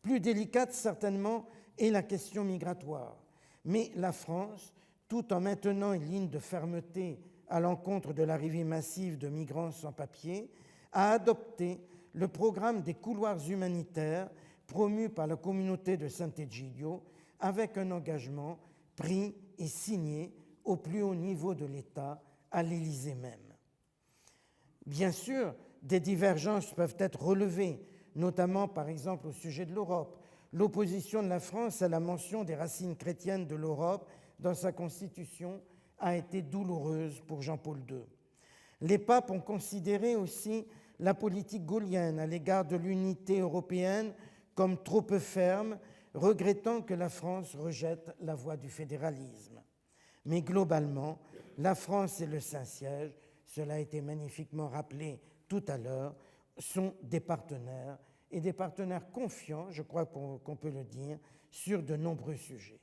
Plus délicate certainement est la question migratoire, mais la France, tout en maintenant une ligne de fermeté à l'encontre de l'arrivée massive de migrants sans papier, a adopté le programme des couloirs humanitaires promu par la communauté de Sant'Egidio avec un engagement pris et signé au plus haut niveau de l'État, à l'Élysée même. Bien sûr, des divergences peuvent être relevées, notamment par exemple au sujet de l'Europe. L'opposition de la France à la mention des racines chrétiennes de l'Europe dans sa constitution a été douloureuse pour Jean-Paul II. Les papes ont considéré aussi la politique gaullienne à l'égard de l'unité européenne comme trop peu ferme, regrettant que la France rejette la voie du fédéralisme. Mais globalement, la France et le Saint-Siège, cela a été magnifiquement rappelé tout à l'heure, sont des partenaires et des partenaires confiants, je crois qu'on peut le dire, sur de nombreux sujets.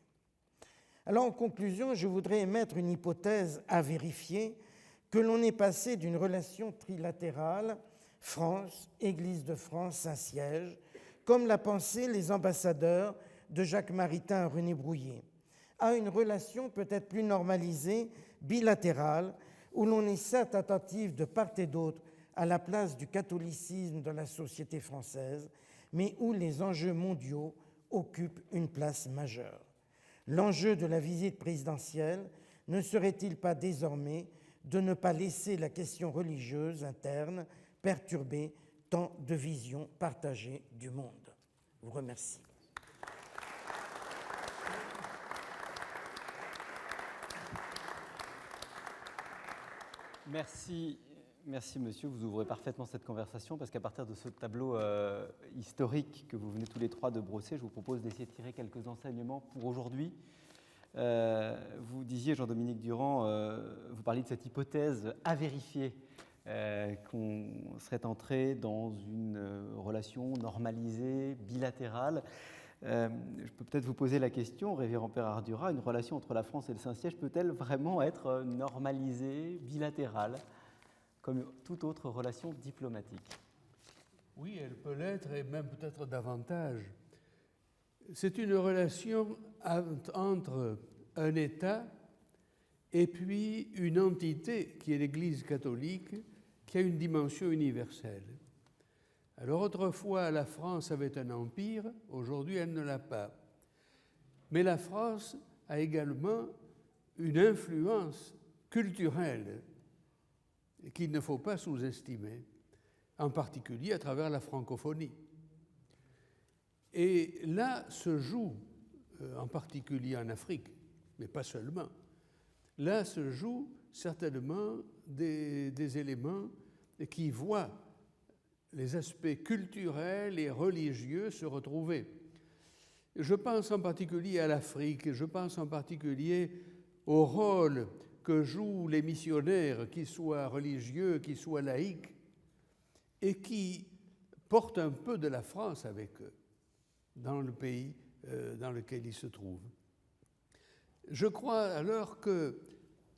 Alors en conclusion, je voudrais émettre une hypothèse à vérifier, que l'on est passé d'une relation trilatérale, France, Église de France, Saint-Siège, comme l'a pensé les ambassadeurs de Jacques Maritain à René Brouillet, à une relation peut-être plus normalisée, bilatérale, où l'on est certes attentif de part et d'autre à la place du catholicisme dans la société française, mais où les enjeux mondiaux occupent une place majeure. L'enjeu de la visite présidentielle ne serait-il pas désormais de ne pas laisser la question religieuse interne perturber tant de visions partagées du monde? Je vous remercie. Merci monsieur, vous ouvrez parfaitement cette conversation parce qu'à partir de ce tableau historique que vous venez tous les trois de brosser, je vous propose d'essayer de tirer quelques enseignements pour aujourd'hui. Vous disiez, Jean-Dominique Durand, vous parliez de cette hypothèse à vérifier, qu'on serait entré dans une relation normalisée, bilatérale. Je peux peut-être vous poser la question, révérend Père Ardura, une relation entre la France et le Saint-Siège peut-elle vraiment être normalisée, bilatérale, comme toute autre relation diplomatique? Oui, elle peut l'être, et même peut-être davantage. C'est une relation entre un État et puis une entité qui est l'Église catholique, qui a une dimension universelle. Alors autrefois, la France avait un empire, aujourd'hui elle ne l'a pas. Mais la France a également une influence culturelle qu'il ne faut pas sous-estimer, en particulier à travers la francophonie. Et là se joue, en particulier en Afrique, mais pas seulement, là se jouent certainement des éléments qui voient les aspects culturels et religieux se retrouver. Je pense en particulier à l'Afrique, je pense en particulier au rôle que jouent les missionnaires, qu'ils soient religieux, qu'ils soient laïcs, et qui portent un peu de la France avec eux dans le pays dans lequel ils se trouvent. Je crois alors que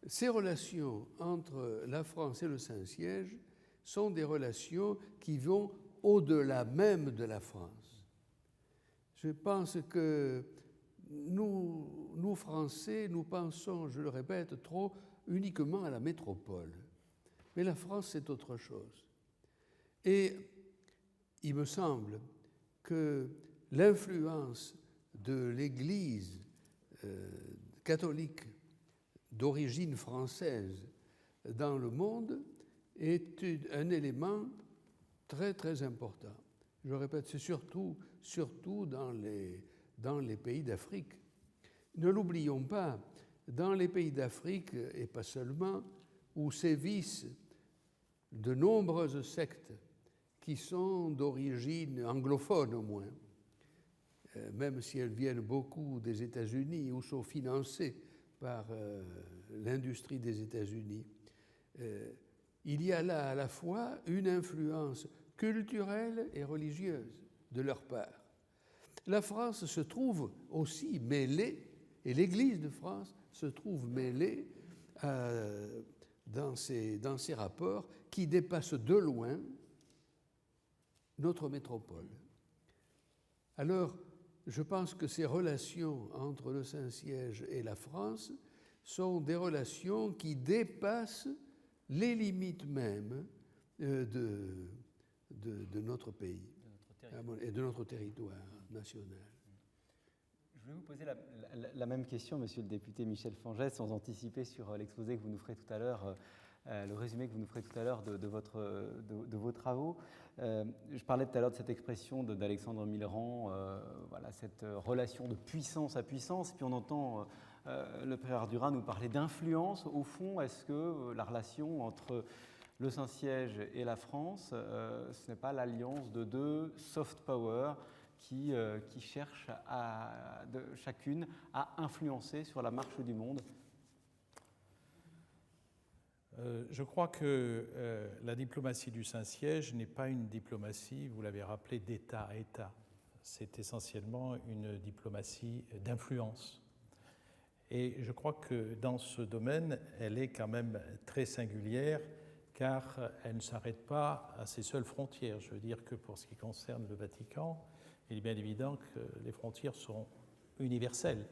ces relations entre la France et le Saint-Siège sont des relations qui vont au-delà même de la France. Je pense que nous, Français, nous pensons, je le répète, trop uniquement à la métropole. Mais la France, c'est autre chose. Et il me semble que l'influence de l'Église catholique d'origine française dans le monde est un élément très, très important. Je répète, c'est surtout dans les pays d'Afrique. Ne l'oublions pas, dans les pays d'Afrique, et pas seulement, où sévissent de nombreuses sectes qui sont d'origine anglophone au moins, même si elles viennent beaucoup des États-Unis ou sont financées par l'industrie des États-Unis. Il y a là à la fois une influence culturelle et religieuse de leur part. La France se trouve aussi mêlée, et l'Église de France se trouve mêlée dans ces rapports qui dépassent de loin notre métropole. Alors, je pense que ces relations entre le Saint-Siège et la France sont des relations qui dépassent les limites même de notre pays et de notre territoire national. Je vais vous poser la même question, monsieur le député Michel Fangès, sans anticiper sur l'exposé que vous nous ferez tout à l'heure, le résumé que vous nous ferez tout à l'heure de vos travaux. Je parlais tout à l'heure de cette expression d'Alexandre Millerand, voilà, cette relation de puissance à puissance, puis on entend le père Ardura nous parler d'influence. Au fond, est-ce que la relation entre le Saint-Siège et la France, ce n'est pas l'alliance de deux soft power qui cherchent chacune à influencer sur la marche du monde? Je crois que la diplomatie du Saint-Siège n'est pas une diplomatie, vous l'avez rappelé, d'État à État. C'est essentiellement une diplomatie d'influence. Et je crois que dans ce domaine, elle est quand même très singulière, car elle ne s'arrête pas à ses seules frontières. Je veux dire que pour ce qui concerne le Vatican, il est bien évident que les frontières sont universelles.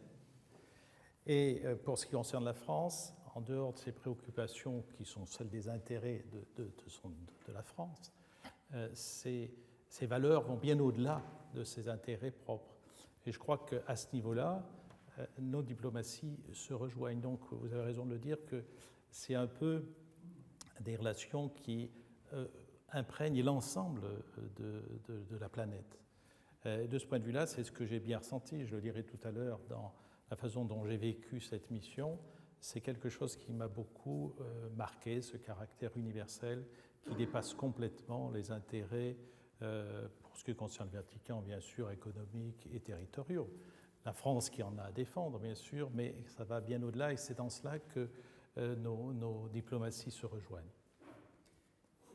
Et pour ce qui concerne la France, en dehors de ses préoccupations qui sont celles des intérêts de la France, ces valeurs vont bien au-delà de ses intérêts propres. Et je crois qu'à ce niveau-là, nos diplomaties se rejoignent. Donc, vous avez raison de le dire que c'est un peu des relations qui imprègnent l'ensemble de la planète. De ce point de vue-là, c'est ce que j'ai bien ressenti, je le dirai tout à l'heure, dans la façon dont j'ai vécu cette mission. C'est quelque chose qui m'a beaucoup marqué, ce caractère universel qui dépasse complètement les intérêts, pour ce qui concerne le Vatican, bien sûr, économiques et territoriaux. La France qui en a à défendre, bien sûr, mais ça va bien au-delà et c'est dans cela que nos diplomaties se rejoignent.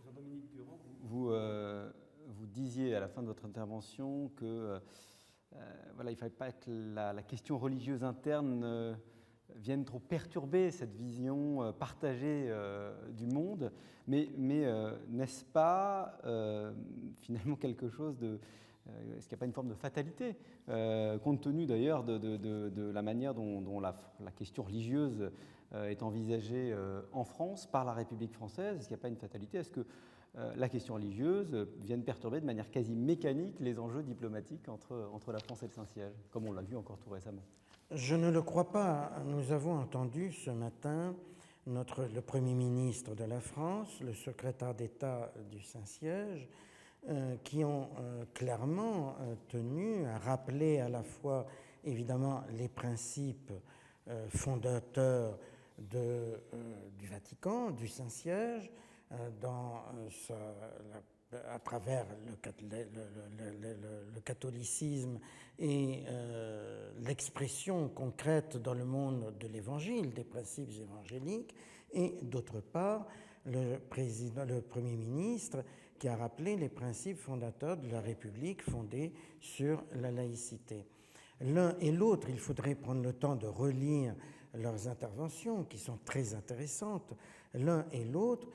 Jean-Dominique Durand, vous disiez à la fin de votre intervention que voilà, il ne fallait pas que la question religieuse interne vienne trop perturber cette vision partagée du monde, mais n'est-ce pas finalement quelque chose est-ce qu'il n'y a pas une forme de fatalité, compte tenu d'ailleurs de la manière dont la question religieuse est envisagée en France par la République française? Est-ce qu'il n'y a pas une fatalité? Est-ce que la question religieuse vienne perturber de manière quasi mécanique les enjeux diplomatiques entre la France et le Saint-Siège, comme on l'a vu encore tout récemment? Je ne le crois pas. Nous avons entendu ce matin le Premier ministre de la France, le secrétaire d'État du Saint-Siège, qui ont clairement tenu à rappeler à la fois, évidemment, les principes fondateurs du Vatican, du Saint-Siège, à travers le catholicisme et l'expression concrète dans le monde de l'Évangile, des principes évangéliques, et d'autre part, le Premier ministre qui a rappelé les principes fondateurs de la République fondée sur la laïcité. L'un et l'autre, il faudrait prendre le temps de relire leurs interventions, qui sont très intéressantes. L'un et l'autre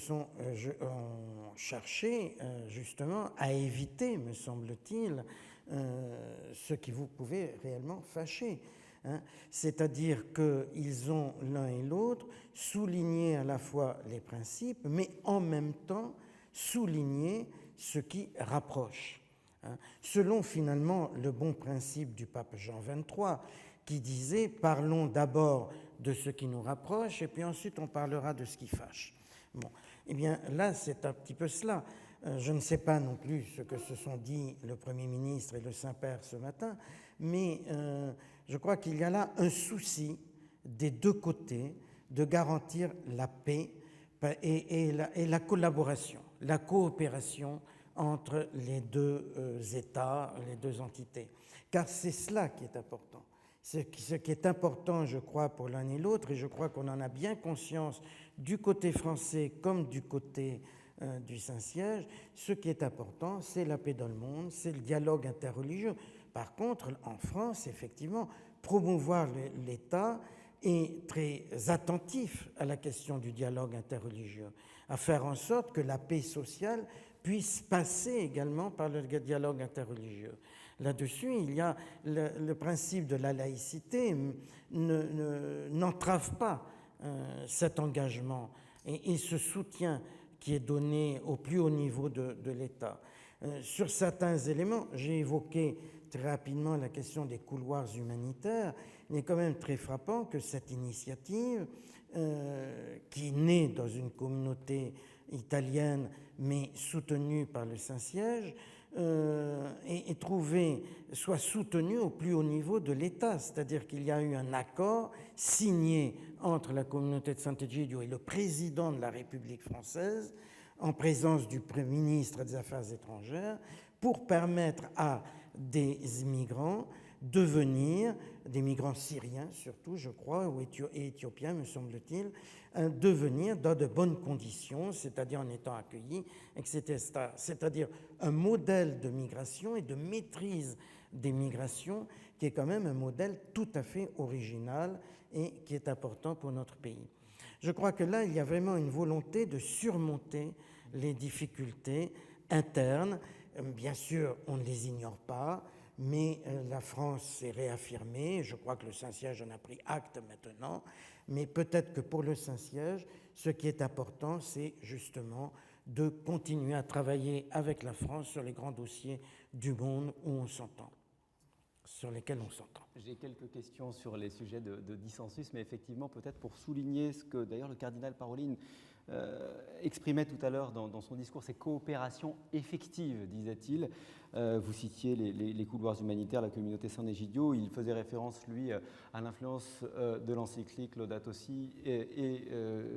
ont cherché justement à éviter, me semble-t-il, ce qui vous pouvait réellement fâcher. C'est-à-dire qu'ils ont l'un et l'autre souligné à la fois les principes, mais en même temps souligné ce qui rapproche. Selon finalement le bon principe du pape Jean XXIII, qui disait « Parlons d'abord de ce qui nous rapproche, et puis ensuite on parlera de ce qui fâche ». Bon, eh bien là, c'est un petit peu cela. Je ne sais pas non plus ce que se sont dit le Premier ministre et le Saint-Père ce matin, mais je crois qu'il y a là un souci des deux côtés de garantir la paix et la collaboration, la coopération entre les deux États, les deux entités. Car c'est cela qui est important. Ce qui est important, je crois, pour l'un et l'autre, et je crois qu'on en a bien conscience du côté français comme du côté du Saint-Siège, ce qui est important, c'est la paix dans le monde, c'est le dialogue interreligieux. Par contre, en France, effectivement, promouvoir l'État est très attentif à la question du dialogue interreligieux, à faire en sorte que la paix sociale puisse passer également par le dialogue interreligieux. Là-dessus, il y a le principe de la laïcité n'entrave pas cet engagement et ce soutien qui est donné au plus haut niveau de l'État. Sur certains éléments, j'ai évoqué très rapidement la question des couloirs humanitaires. Il est quand même très frappant que cette initiative, qui naît dans une communauté italienne mais soutenue par le Saint-Siège, soit soutenue au plus haut niveau de l'État, c'est-à-dire qu'il y a eu un accord signé entre la communauté de Sant'Egidio et le président de la République française, en présence du Premier ministre des Affaires étrangères, pour permettre à des migrants de venir, des migrants syriens surtout, je crois, ou éthiopiens, me semble-t-il, de venir dans de bonnes conditions, c'est-à-dire en étant accueillis, etc. C'est-à-dire un modèle de migration et de maîtrise des migrations qui est quand même un modèle tout à fait original et qui est important pour notre pays. Je crois que là, il y a vraiment une volonté de surmonter les difficultés internes. Bien sûr, on ne les ignore pas, mais la France s'est réaffirmée. Je crois que le Saint-Siège en a pris acte maintenant. Mais peut-être que pour le Saint-Siège, ce qui est important, c'est justement de continuer à travailler avec la France sur les grands dossiers du monde où on s'entend, sur lesquels on s'entend. J'ai quelques questions sur les sujets de dissensus, mais effectivement, peut-être pour souligner ce que d'ailleurs le cardinal Parolin exprimait tout à l'heure dans son discours, ces coopérations effectives, disait-il. Vous citiez les couloirs humanitaires, la communauté Sant'Egidio. Il faisait référence, lui, à l'influence de l'encyclique Laudato Si et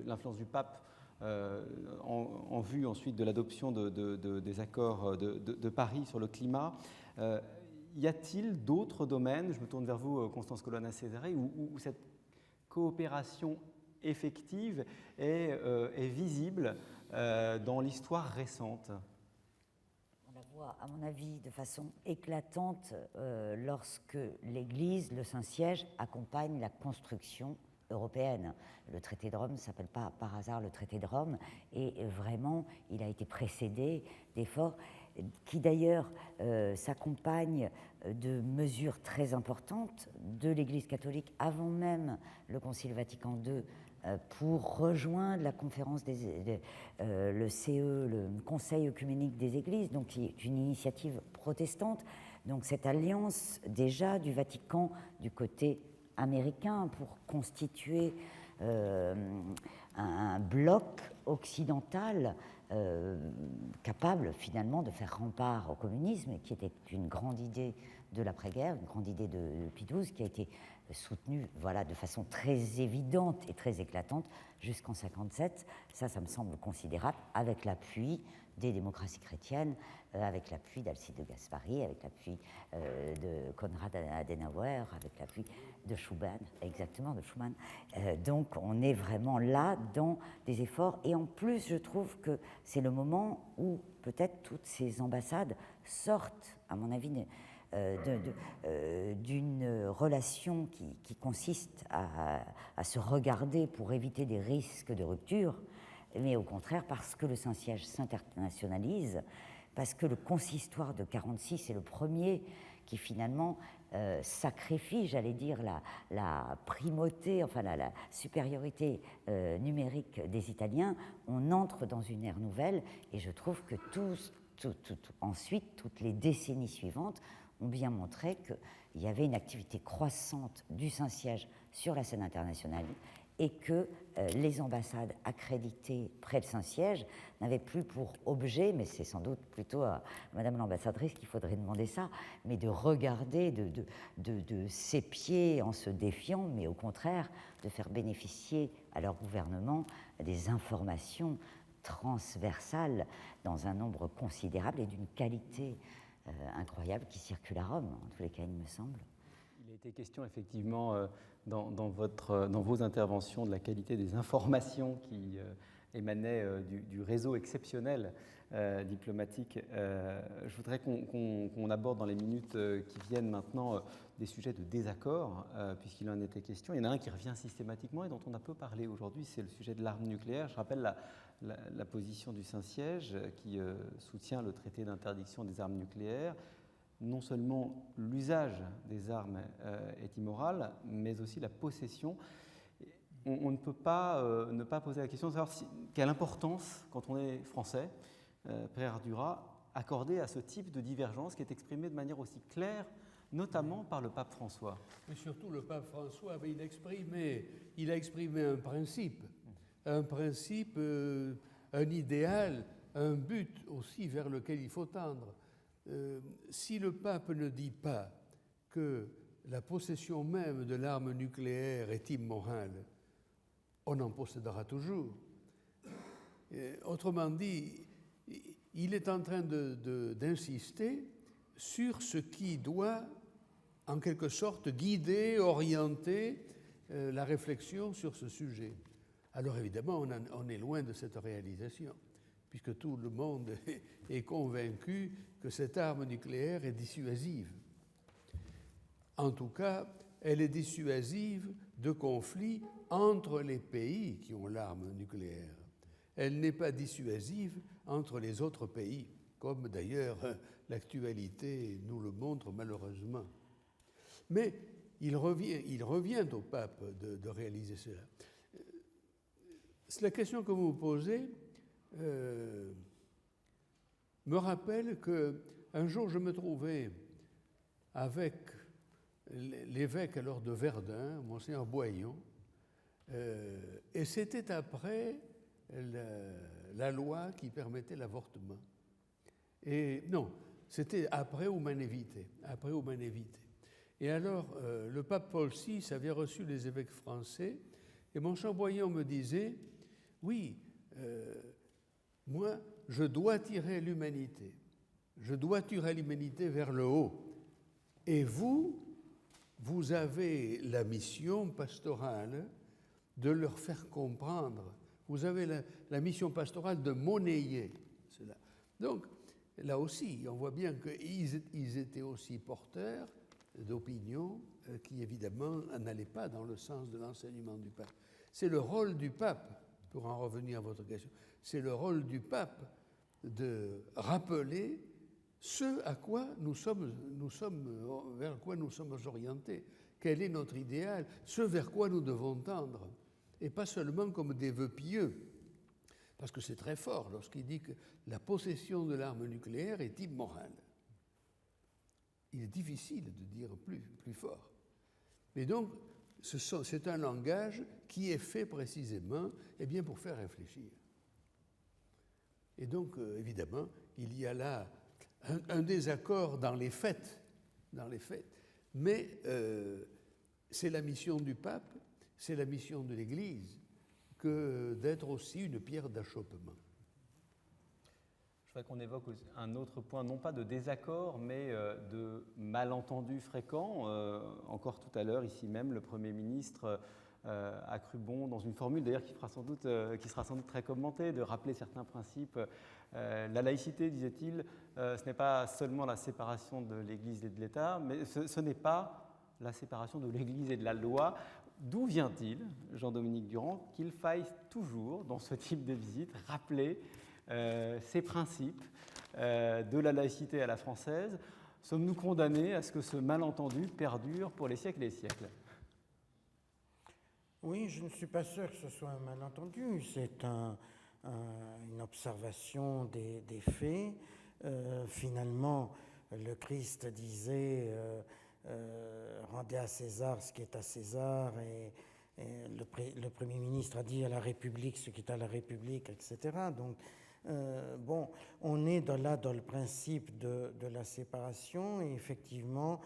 l'influence du pape en vue ensuite de l'adoption des accords de Paris sur le climat. Y a-t-il d'autres domaines, je me tourne vers vous, Constance Colonna-Césarée, où cette coopération effective est visible dans l'histoire récente? On la voit, à mon avis, de façon éclatante lorsque l'Église, le Saint-Siège, accompagne la construction européenne. Le traité de Rome ne s'appelle pas par hasard le traité de Rome, et vraiment, il a été précédé d'efforts. qui d'ailleurs s'accompagne de mesures très importantes de l'Église catholique avant même le Concile Vatican II pour rejoindre la conférence le CE, le Conseil œcuménique des Églises, donc qui est une initiative protestante. Donc cette alliance déjà du Vatican du côté américain pour constituer un bloc occidental capable finalement de faire rempart au communisme, qui était une grande idée de l'après-guerre, une grande idée de Pie XII, qui a été soutenue voilà, de façon très évidente et très éclatante jusqu'en 1957. Ça me semble considérable, avec l'appui des démocraties chrétiennes, avec l'appui d'Alcide de Gasperi, avec l'appui de Konrad Adenauer, avec l'appui de Schuman, exactement, de Schuman. Donc on est vraiment là dans des efforts. Et en plus, je trouve que c'est le moment où peut-être toutes ces ambassades sortent, à mon avis, d'une relation qui consiste à se regarder pour éviter des risques de rupture, mais au contraire parce que le Saint-Siège s'internationalise, parce que le consistoire de 1946 est le premier qui finalement sacrifie, j'allais dire, la primauté, enfin la supériorité numérique des Italiens. On entre dans une ère nouvelle et je trouve que ensuite, toutes les décennies suivantes ont bien montré qu'il y avait une activité croissante du Saint-Siège sur la scène internationale et que les ambassades accréditées près de Saint-Siège n'avaient plus pour objet, mais c'est sans doute plutôt à Madame l'ambassadrice qu'il faudrait demander ça, mais de regarder de s'épier en se défiant, mais au contraire de faire bénéficier à leur gouvernement des informations transversales dans un nombre considérable et d'une qualité incroyable qui circule à Rome, en tous les cas, il me semble. Il a été question effectivement dans vos interventions de la qualité des informations qui émanaient du réseau exceptionnel diplomatique. Je voudrais qu'on aborde dans les minutes qui viennent maintenant des sujets de désaccord, puisqu'il en était question. Il y en a un qui revient systématiquement et dont on a peu parlé aujourd'hui, c'est le sujet de l'arme nucléaire. Je rappelle la position du Saint-Siège qui soutient le traité d'interdiction des armes nucléaires. Non seulement l'usage des armes est immoral, mais aussi la possession. On ne peut pas ne pas poser la question de savoir quelle importance, quand on est français, Père Ardura, accorder à ce type de divergence qui est exprimée de manière aussi claire, notamment par le pape François. Mais surtout, le pape François, il a exprimé un principe, un idéal, un but aussi vers lequel il faut tendre. Si le pape ne dit pas que la possession même de l'arme nucléaire est immorale, on en possédera toujours. Autrement dit, il est en train d'insister sur ce qui doit, en quelque sorte, guider, orienter la réflexion sur ce sujet. Alors évidemment, on est loin de cette réalisation, puisque tout le monde est convaincu que cette arme nucléaire est dissuasive. En tout cas, elle est dissuasive de conflits entre les pays qui ont l'arme nucléaire. Elle n'est pas dissuasive entre les autres pays, comme d'ailleurs l'actualité nous le montre malheureusement. Mais il revient au pape de réaliser cela. La question que vous me posez me rappelle qu'un jour je me trouvais avec l'évêque alors de Verdun, Monseigneur Boyon, et c'était après la loi qui permettait l'avortement. Et non, c'était après Humanevite. Et alors, le pape Paul VI avait reçu les évêques français, et Monseigneur Boyon me disait, oui, moi, je dois tirer l'humanité vers le haut. Et vous avez la mission pastorale de leur faire comprendre. Vous avez la mission pastorale de monnayer cela. Donc, là aussi, on voit bien qu'ils étaient aussi porteurs d'opinions qui, évidemment, n'allaient pas dans le sens de l'enseignement du pape. C'est le rôle du pape, pour en revenir à votre question, c'est le rôle du pape de rappeler ce à quoi vers quoi nous sommes orientés, quel est notre idéal, ce vers quoi nous devons tendre, et pas seulement comme des vœux pieux. Parce que c'est très fort lorsqu'il dit que la possession de l'arme nucléaire est immorale. Il est difficile de dire plus fort. Mais donc, c'est un langage qui est fait précisément pour faire réfléchir. Et donc, évidemment, il y a là un désaccord dans les faits, mais c'est la mission du pape, c'est la mission de l'Église que d'être aussi une pierre d'achoppement. Je voudrais qu'on évoque un autre point, non pas de désaccord, mais de malentendus fréquents. Encore tout à l'heure, ici même, le Premier ministre a cru bon, dans une formule d'ailleurs qui sera sans doute très commentée, de rappeler certains principes. La laïcité, disait-il, ce n'est pas seulement la séparation de l'Église et de l'État, mais ce n'est pas la séparation de l'Église et de la loi. D'où vient-il, Jean-Dominique Durand, qu'il faille toujours, dans ce type de visite, rappeler ces principes de la laïcité à la française? Sommes-nous condamnés à ce que ce malentendu perdure pour les siècles et les siècles? Oui, je ne suis pas sûr que ce soit un malentendu. C'est une observation des faits. Finalement, le Christ disait rendez à César ce qui est à César, et le Premier ministre a dit à la République ce qui est à la République, etc. Donc, on est dans le principe de la séparation, et effectivement,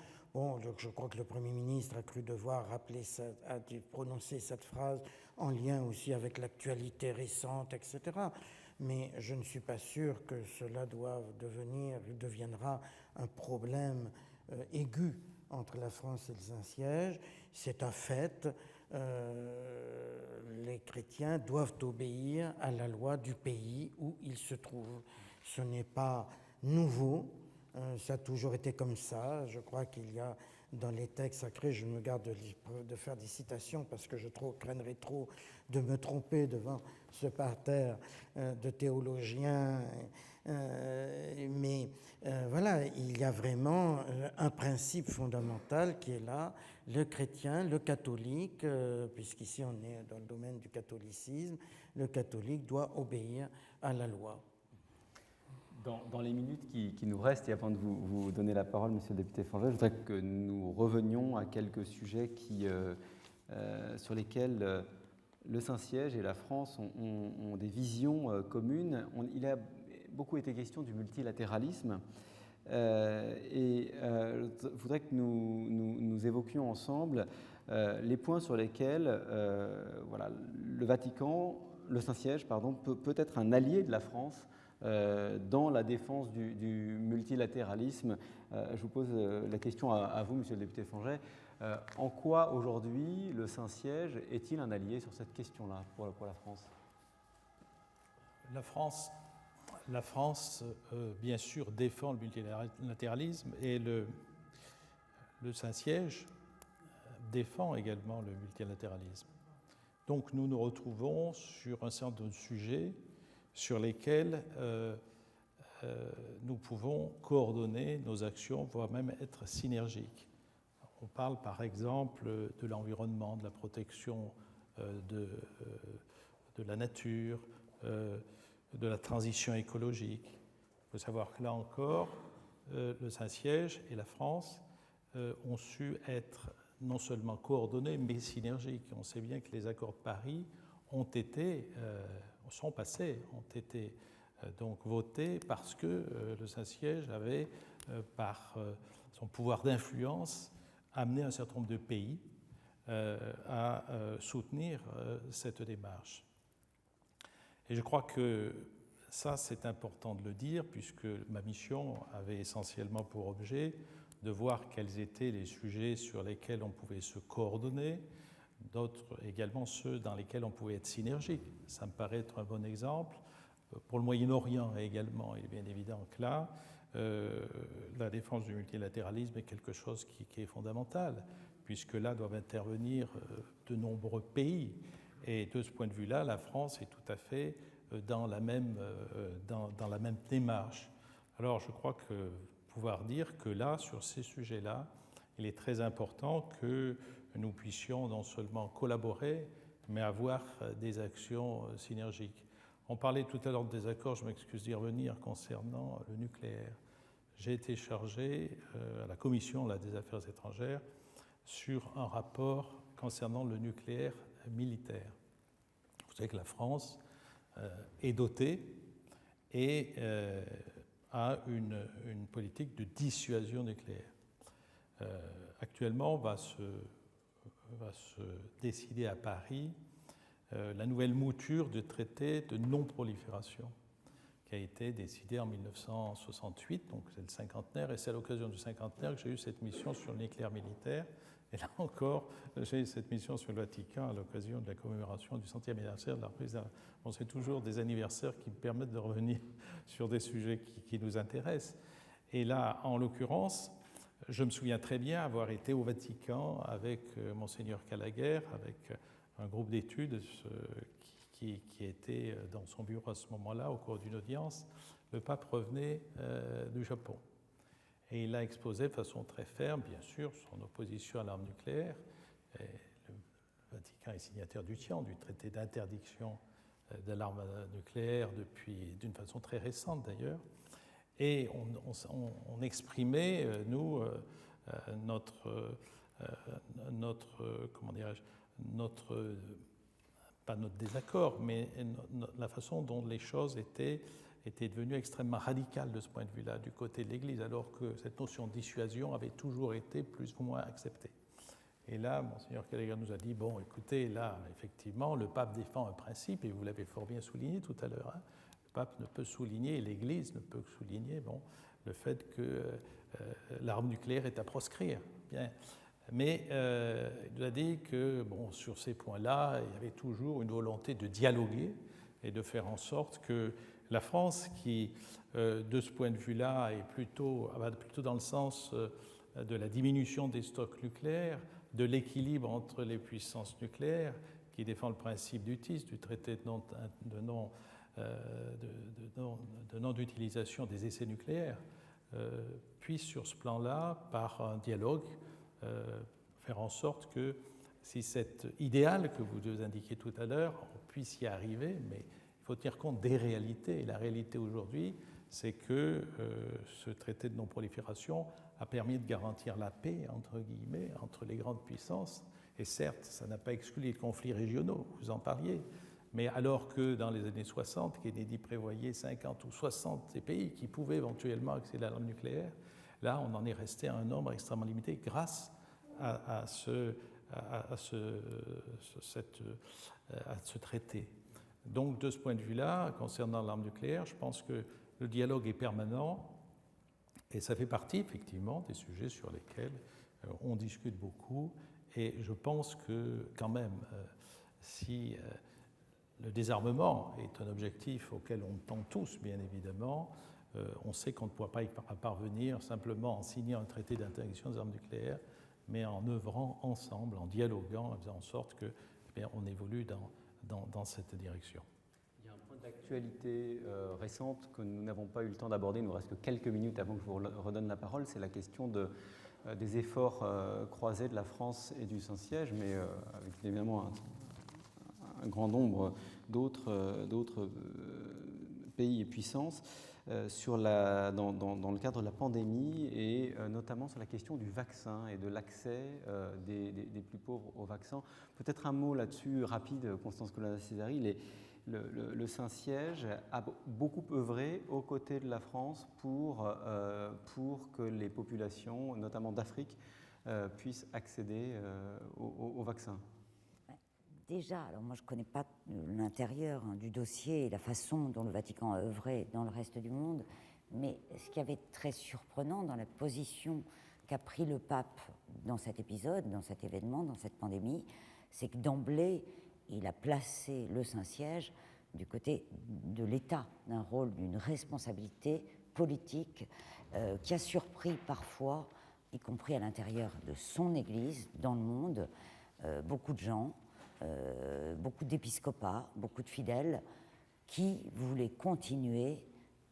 je crois que le Premier ministre a cru devoir rappeler a dû prononcer cette phrase en lien aussi avec l'actualité récente, etc. Mais je ne suis pas sûr que cela deviendra un problème aigu entre la France et le Saint-Siège. C'est un fait. Les chrétiens doivent obéir à la loi du pays où ils se trouvent. Ce n'est pas nouveau, ça a toujours été comme ça. Je crois qu'il y a dans les textes sacrés, je me garde de faire des citations parce que je craindrais trop de me tromper devant ce parterre de théologiens, mais voilà, il y a vraiment un principe fondamental qui est là. Le chrétien, le catholique, puisqu'ici on est dans le domaine du catholicisme, le catholique doit obéir à la loi. Dans les minutes qui nous restent, et avant de vous donner la parole, Monsieur le député Fangel, je voudrais que nous revenions à quelques sujets sur lesquels le Saint-Siège et la France ont des visions communes. Il a beaucoup été question du multilatéralisme, et je voudrais que nous évoquions ensemble les points sur lesquels le Vatican, le Saint-Siège, peut être un allié de la France dans la défense du multilatéralisme. Je vous pose la question à vous, Monsieur le député Fangel. En quoi aujourd'hui le Saint-Siège est-il un allié sur cette question-là pour la France? La France, bien sûr, défend le multilatéralisme, et le Saint-Siège défend également le multilatéralisme. Donc nous nous retrouvons sur un certain nombre de sujets sur lesquels nous pouvons coordonner nos actions, voire même être synergiques. On parle par exemple de l'environnement, de la protection de la nature, de la transition écologique. Il faut savoir que là encore, le Saint-Siège et la France ont su être non seulement coordonnés, mais synergiques. On sait bien que les accords de Paris ont été donc votés parce que le Saint-Siège avait, par son pouvoir d'influence, amené un certain nombre de pays à soutenir cette démarche. Et je crois que ça, c'est important de le dire, puisque ma mission avait essentiellement pour objet de voir quels étaient les sujets sur lesquels on pouvait se coordonner, d'autres également ceux dans lesquels on pouvait être synergique. Ça me paraît être un bon exemple. Pour le Moyen-Orient également, il est bien évident que là, la défense du multilatéralisme est quelque chose qui est fondamental, puisque là doivent intervenir de nombreux pays. Et de ce point de vue-là, la France est tout à fait dans la même démarche. Alors je crois que pouvoir dire que là, sur ces sujets-là, il est très important que nous puissions non seulement collaborer, mais avoir des actions synergiques. On parlait tout à l'heure de désaccords, je m'excuse d'y revenir, concernant le nucléaire. J'ai été chargé à la Commission des Affaires étrangères sur un rapport concernant le nucléaire militaire. Vous savez que la France est dotée et a une politique de dissuasion nucléaire. Actuellement, va se décider à Paris la nouvelle mouture du traité de non-prolifération qui a été décidé en 1968, donc c'est le cinquantenaire, et c'est à l'occasion du cinquantenaire que j'ai eu cette mission sur le nucléaire militaire. Et là encore, j'ai eu cette mission sur le Vatican à l'occasion de la commémoration du 100e anniversaire de la reprise. Bon, c'est toujours des anniversaires qui me permettent de revenir sur des sujets qui nous intéressent. Et là, en l'occurrence, je me souviens très bien avoir été au Vatican avec Monseigneur Calaguer, avec un groupe d'études qui était dans son bureau à ce moment-là, au cours d'une audience. Le pape revenait du Japon. Et il a exposé de façon très ferme, bien sûr, son opposition à l'arme nucléaire. Et le Vatican est signataire du TIAN, du traité d'interdiction de l'arme nucléaire, d'une façon très récente d'ailleurs. Et on exprimait, nous, pas notre désaccord, mais la façon dont les choses étaient devenues extrêmement radicales de ce point de vue-là, du côté de l'Église, alors que cette notion de dissuasion avait toujours été plus ou moins acceptée. Et là, Monseigneur Calaguer nous a dit, bon, écoutez, là, effectivement, le pape défend un principe, et vous l'avez fort bien souligné tout à l'heure, hein. Le pape ne peut souligner, l'Église ne peut souligner le fait que l'arme nucléaire est à proscrire. Bien. Mais il nous a dit que sur ces points-là, il y avait toujours une volonté de dialoguer et de faire en sorte que la France, qui, de ce point de vue-là, va plutôt dans le sens de la diminution des stocks nucléaires, de l'équilibre entre les puissances nucléaires, qui défend le principe du TIS, du traité de non-utilisation des essais nucléaires, puisse sur ce plan-là, par un dialogue, faire en sorte que si cet idéal que vous indiquiez tout à l'heure, on puisse y arriver, mais il faut tenir compte des réalités. Et la réalité aujourd'hui, c'est que ce traité de non-prolifération a permis de garantir la paix, entre guillemets, entre les grandes puissances. Et certes, ça n'a pas exclu les conflits régionaux, vous en parliez. Mais alors que dans les années 60, Kennedy prévoyait 50 ou 60 des pays qui pouvaient éventuellement accéder à l'arme nucléaire, là, on en est resté à un nombre extrêmement limité grâce à ce traité. Donc, de ce point de vue-là, concernant l'arme nucléaire, je pense que le dialogue est permanent et ça fait partie, effectivement, des sujets sur lesquels on discute beaucoup. Et je pense que, quand même, si le désarmement est un objectif auquel on tend tous, bien évidemment, on sait qu'on ne pourra pas y parvenir simplement en signant un traité d'interdiction des armes nucléaires, mais en œuvrant ensemble, en dialoguant, en faisant en sorte qu'on évolue dans cette direction. Il y a un point d'actualité récente que nous n'avons pas eu le temps d'aborder, il nous reste que quelques minutes avant que je vous redonne la parole, c'est la question des efforts croisés de la France et du Saint-Siège, mais avec évidemment un grand nombre d'autres pays et puissances dans le cadre de la pandémie et notamment sur la question du vaccin et de l'accès des plus pauvres au vaccin. Peut-être un mot là-dessus rapide, Constance Colonna-Césari. Le Saint-Siège a beaucoup œuvré aux côtés de la France pour que les populations, notamment d'Afrique, puissent accéder au vaccin. Déjà, alors moi je ne connais pas l'intérieur du dossier et la façon dont le Vatican a œuvré dans le reste du monde, mais ce qui avait très surprenant dans la position qu'a pris le pape dans cet épisode, dans cet événement, dans cette pandémie, c'est que d'emblée, il a placé le Saint-Siège du côté de l'État, d'un rôle, d'une responsabilité politique qui a surpris parfois, y compris à l'intérieur de son Église, dans le monde, beaucoup de gens, beaucoup d'épiscopats, beaucoup de fidèles qui voulaient continuer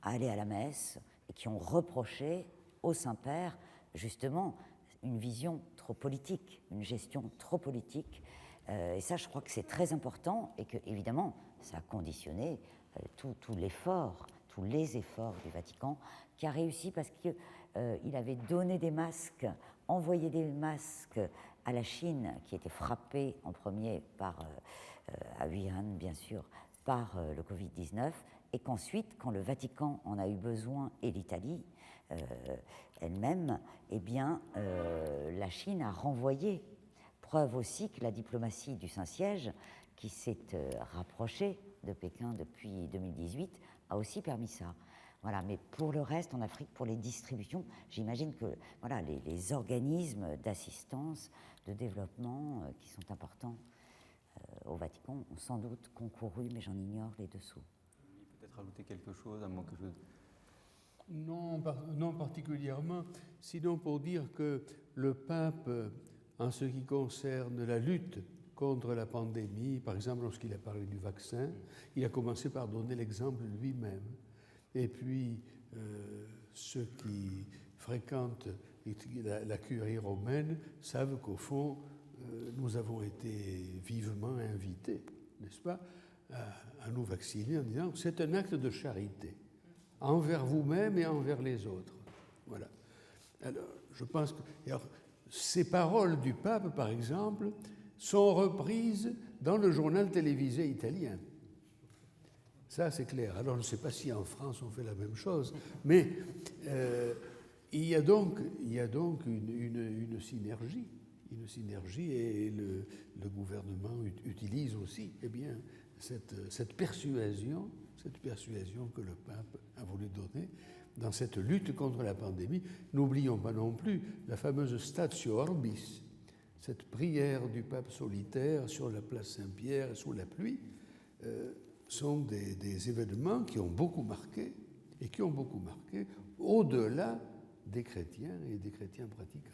à aller à la messe, et qui ont reproché au Saint-Père, justement, une vision trop politique, une gestion trop politique. Et ça, je crois que c'est très important et que, évidemment, ça a conditionné tout l'effort, tous les efforts du Vatican, qui a réussi parce qu'il avait donné des masques, envoyé des masques à la Chine, qui était frappée en premier à Wuhan, bien sûr, par le Covid-19, et qu'ensuite, quand le Vatican en a eu besoin, et l'Italie elle-même, eh bien, la Chine a renvoyé. Preuve aussi que la diplomatie du Saint-Siège, qui s'est rapprochée de Pékin depuis 2018, a aussi permis ça. Voilà, mais pour le reste, en Afrique, pour les distributions, j'imagine que voilà, les organismes d'assistance, de développement qui sont importants au Vatican ont sans doute concouru, mais j'en ignore les dessous. Peut-être rajouter quelque chose, à moins que je... Non particulièrement, sinon pour dire que le pape, en ce qui concerne la lutte contre la pandémie, par exemple lorsqu'il a parlé du vaccin, il a commencé par donner l'exemple lui-même. Et puis, ceux qui fréquentent la curie romaine savent qu'au fond, nous avons été vivement invités, n'est-ce pas, à nous vacciner en disant c'est un acte de charité envers vous-même et envers les autres. Voilà. Alors, je pense que alors, ces paroles du pape, par exemple, sont reprises dans le journal télévisé italien. Ça, c'est clair. Alors, je ne sais pas si en France on fait la même chose, mais il y a donc une synergie. Une synergie et le gouvernement utilise aussi cette persuasion que le pape a voulu donner dans cette lutte contre la pandémie. N'oublions pas non plus la fameuse Statio Orbis, cette prière du pape solitaire sur la place Saint-Pierre sous la pluie, sont des événements qui ont beaucoup marqué et qui ont beaucoup marqué au-delà des chrétiens et des chrétiens pratiquants.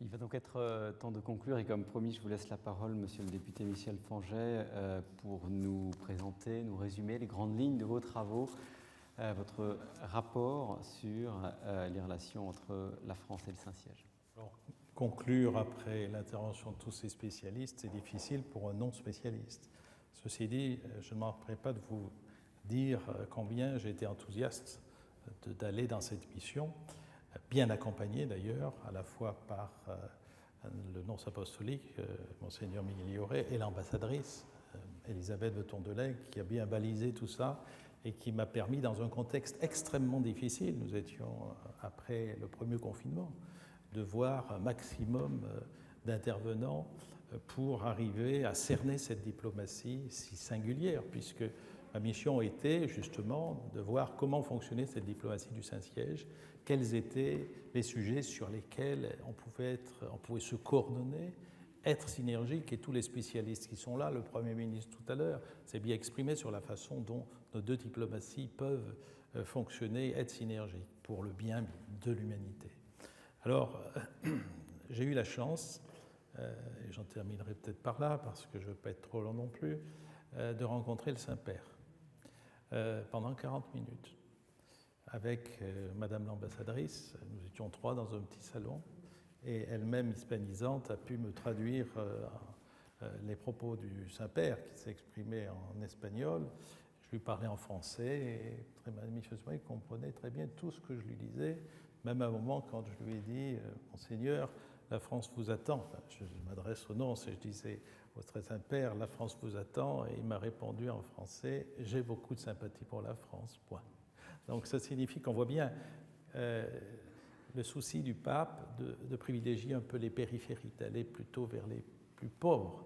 Il va donc être temps de conclure et comme promis, je vous laisse la parole, monsieur le député Michel Fanget, pour nous présenter, nous résumer les grandes lignes de vos travaux, votre rapport sur les relations entre la France et le Saint-Siège. Alors, conclure après l'intervention de tous ces spécialistes, c'est difficile pour un non-spécialiste. Ceci dit, je ne manquerai pas de vous dire combien j'ai été enthousiaste d'aller dans cette mission, bien accompagné d'ailleurs, à la fois par le nonce apostolique, Monseigneur Migliore, et l'ambassadrice, Elisabeth de Tondelay, qui a bien balisé tout ça et qui m'a permis, dans un contexte extrêmement difficile, nous étions après le premier confinement, de voir un maximum d'intervenants pour arriver à cerner cette diplomatie si singulière, puisque ma mission était justement de voir comment fonctionnait cette diplomatie du Saint-Siège, quels étaient les sujets sur lesquels on pouvait se coordonner, être synergique, et tous les spécialistes qui sont là, le Premier ministre tout à l'heure, s'est bien exprimé sur la façon dont nos deux diplomaties peuvent fonctionner, être synergiques pour le bien de l'humanité. Alors, j'ai eu la chance, et j'en terminerai peut-être par là, parce que je ne veux pas être trop long non plus, de rencontrer le Saint-Père pendant 40 minutes. Avec Madame l'ambassadrice, nous étions 3 dans un petit salon, et elle-même hispanisante a pu me traduire les propos du Saint-Père qui s'exprimait en espagnol. Je lui parlais en français et très manifestement il comprenait très bien tout ce que je lui disais, même à un moment quand je lui ai dit « Monseigneur, la France vous attend ». Enfin, je m'adresse au nonce et je disais au très Saint-Père « La France vous attend » et il m'a répondu en français « J'ai beaucoup de sympathie pour la France, point ». Donc ça signifie qu'on voit bien le souci du pape de privilégier un peu les périphéries, d'aller plutôt vers les plus pauvres.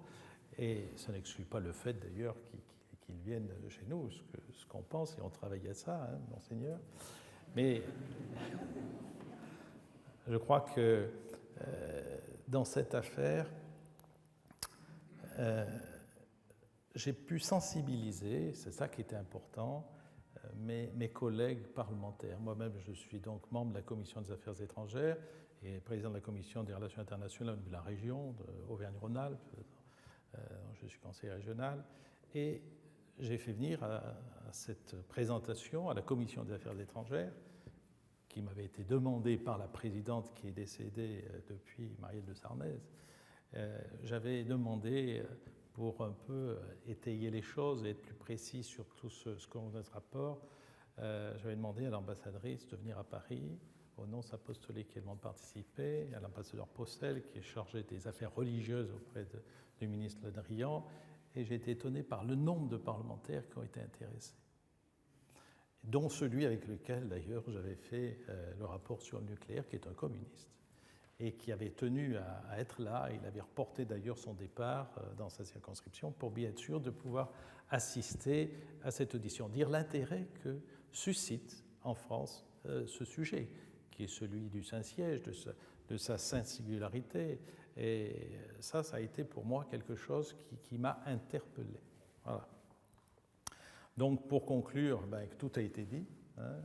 Et ça n'exclut pas le fait d'ailleurs qu'ils viennent chez nous, ce qu'on pense, et on travaille à ça, hein, Monseigneur. Mais je crois que dans cette affaire, j'ai pu sensibiliser, c'est ça qui était important, mes collègues parlementaires. Moi-même, je suis donc membre de la Commission des Affaires étrangères et président de la Commission des Relations internationales de la région d'Auvergne-Rhône-Alpes. Je suis conseiller régional. Et j'ai fait venir à cette présentation à la Commission des Affaires étrangères, qui m'avait été demandée par la présidente qui est décédée depuis, Marielle de Sarnez. J'avais demandé, pour un peu étayer les choses et être plus précis sur tout ce qu'on a dans ce rapport, j'avais demandé à l'ambassadrice de venir à Paris, aux nonces apostoliques qui également participaient, à l'ambassadeur Possel, qui est chargé des affaires religieuses auprès du ministre Le Drian, et j'ai été étonné par le nombre de parlementaires qui ont été intéressés, dont celui avec lequel, d'ailleurs, j'avais fait le rapport sur le nucléaire, qui est un communiste, et qui avait tenu à être là. Il avait reporté d'ailleurs son départ dans sa circonscription pour bien être sûr de pouvoir assister à cette audition, dire l'intérêt que suscite en France ce sujet, qui est celui du Saint-Siège, de sa singularité. Et ça a été pour moi quelque chose qui m'a interpellé. Voilà. Donc pour conclure, tout a été dit, hein,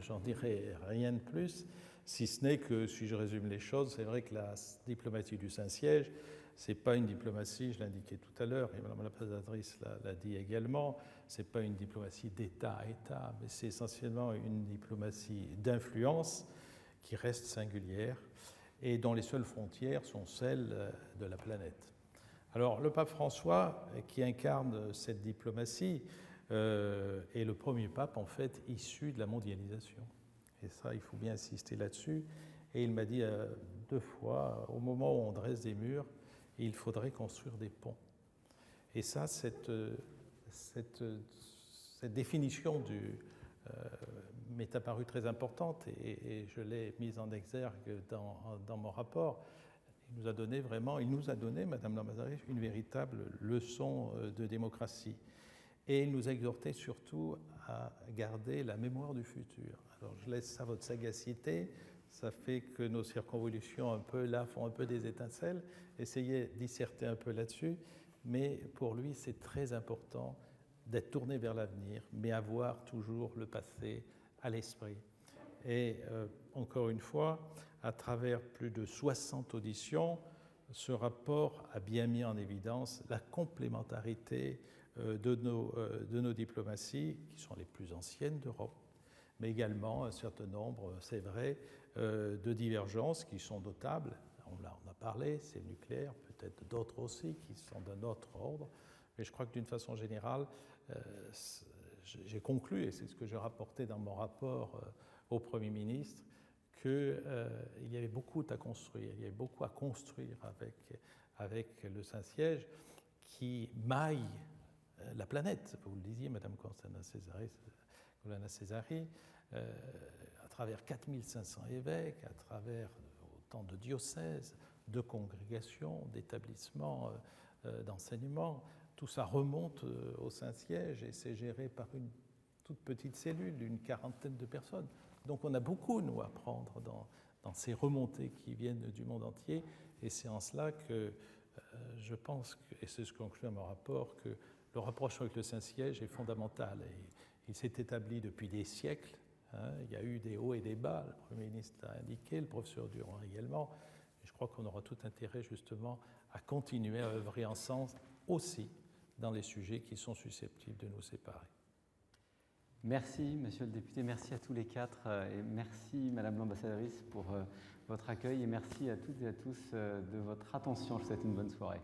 j'en dirai rien de plus, si ce n'est que, si je résume les choses, c'est vrai que la diplomatie du Saint-Siège, ce n'est pas une diplomatie, je l'indiquais tout à l'heure, et Mme la présentatrice l'a dit également, ce n'est pas une diplomatie d'État à État, mais c'est essentiellement une diplomatie d'influence qui reste singulière et dont les seules frontières sont celles de la planète. Alors le pape François, qui incarne cette diplomatie, est le premier pape en fait issu de la mondialisation. Et ça, il faut bien insister là-dessus. Et il m'a dit 2 fois, au moment où on dresse des murs, il faudrait construire des ponts. Et ça, cette définition m'est apparue très importante et je l'ai mise en exergue dans mon rapport. Il nous a donné, Madame l'ambassadrice, une véritable leçon de démocratie. Et il nous exhortait surtout à garder la mémoire du futur. Alors je laisse ça à votre sagacité, ça fait que nos circonvolutions un peu là font un peu des étincelles. Essayez de disserter un peu là-dessus, mais pour lui c'est très important d'être tourné vers l'avenir, mais avoir toujours le passé à l'esprit. Et encore une fois, à travers plus de 60 auditions, ce rapport a bien mis en évidence la complémentarité de nos diplomaties, qui sont les plus anciennes d'Europe, mais également un certain nombre, c'est vrai, de divergences qui sont notables. On a parlé, c'est le nucléaire, peut-être d'autres aussi qui sont d'un autre ordre, mais je crois que d'une façon générale, j'ai conclu, et c'est ce que j'ai rapporté dans mon rapport au Premier ministre, qu'il y avait beaucoup à construire, il y avait beaucoup à construire avec le Saint-Siège qui maille la planète, vous le disiez, Madame Colonna Césari, à travers 4500 évêques, à travers autant de diocèses, de congrégations, d'établissements d'enseignement. Tout ça remonte au Saint-Siège et c'est géré par une toute petite cellule d'une 40aine de personnes. Donc on a beaucoup, nous, à apprendre dans ces remontées qui viennent du monde entier. Et c'est en cela que je pense, et c'est ce que conclut mon rapport, que le rapprochement avec le Saint-Siège est fondamental. Et il s'est établi depuis des siècles. Hein. Il y a eu des hauts et des bas, le Premier ministre l'a indiqué, le professeur Durand également. Et je crois qu'on aura tout intérêt justement à continuer à œuvrer ensemble aussi dans les sujets qui sont susceptibles de nous séparer. Merci, Monsieur le député, merci à tous les 4 et merci, Madame l'ambassadrice, pour votre accueil et merci à toutes et à tous de votre attention. Je vous souhaite une bonne soirée.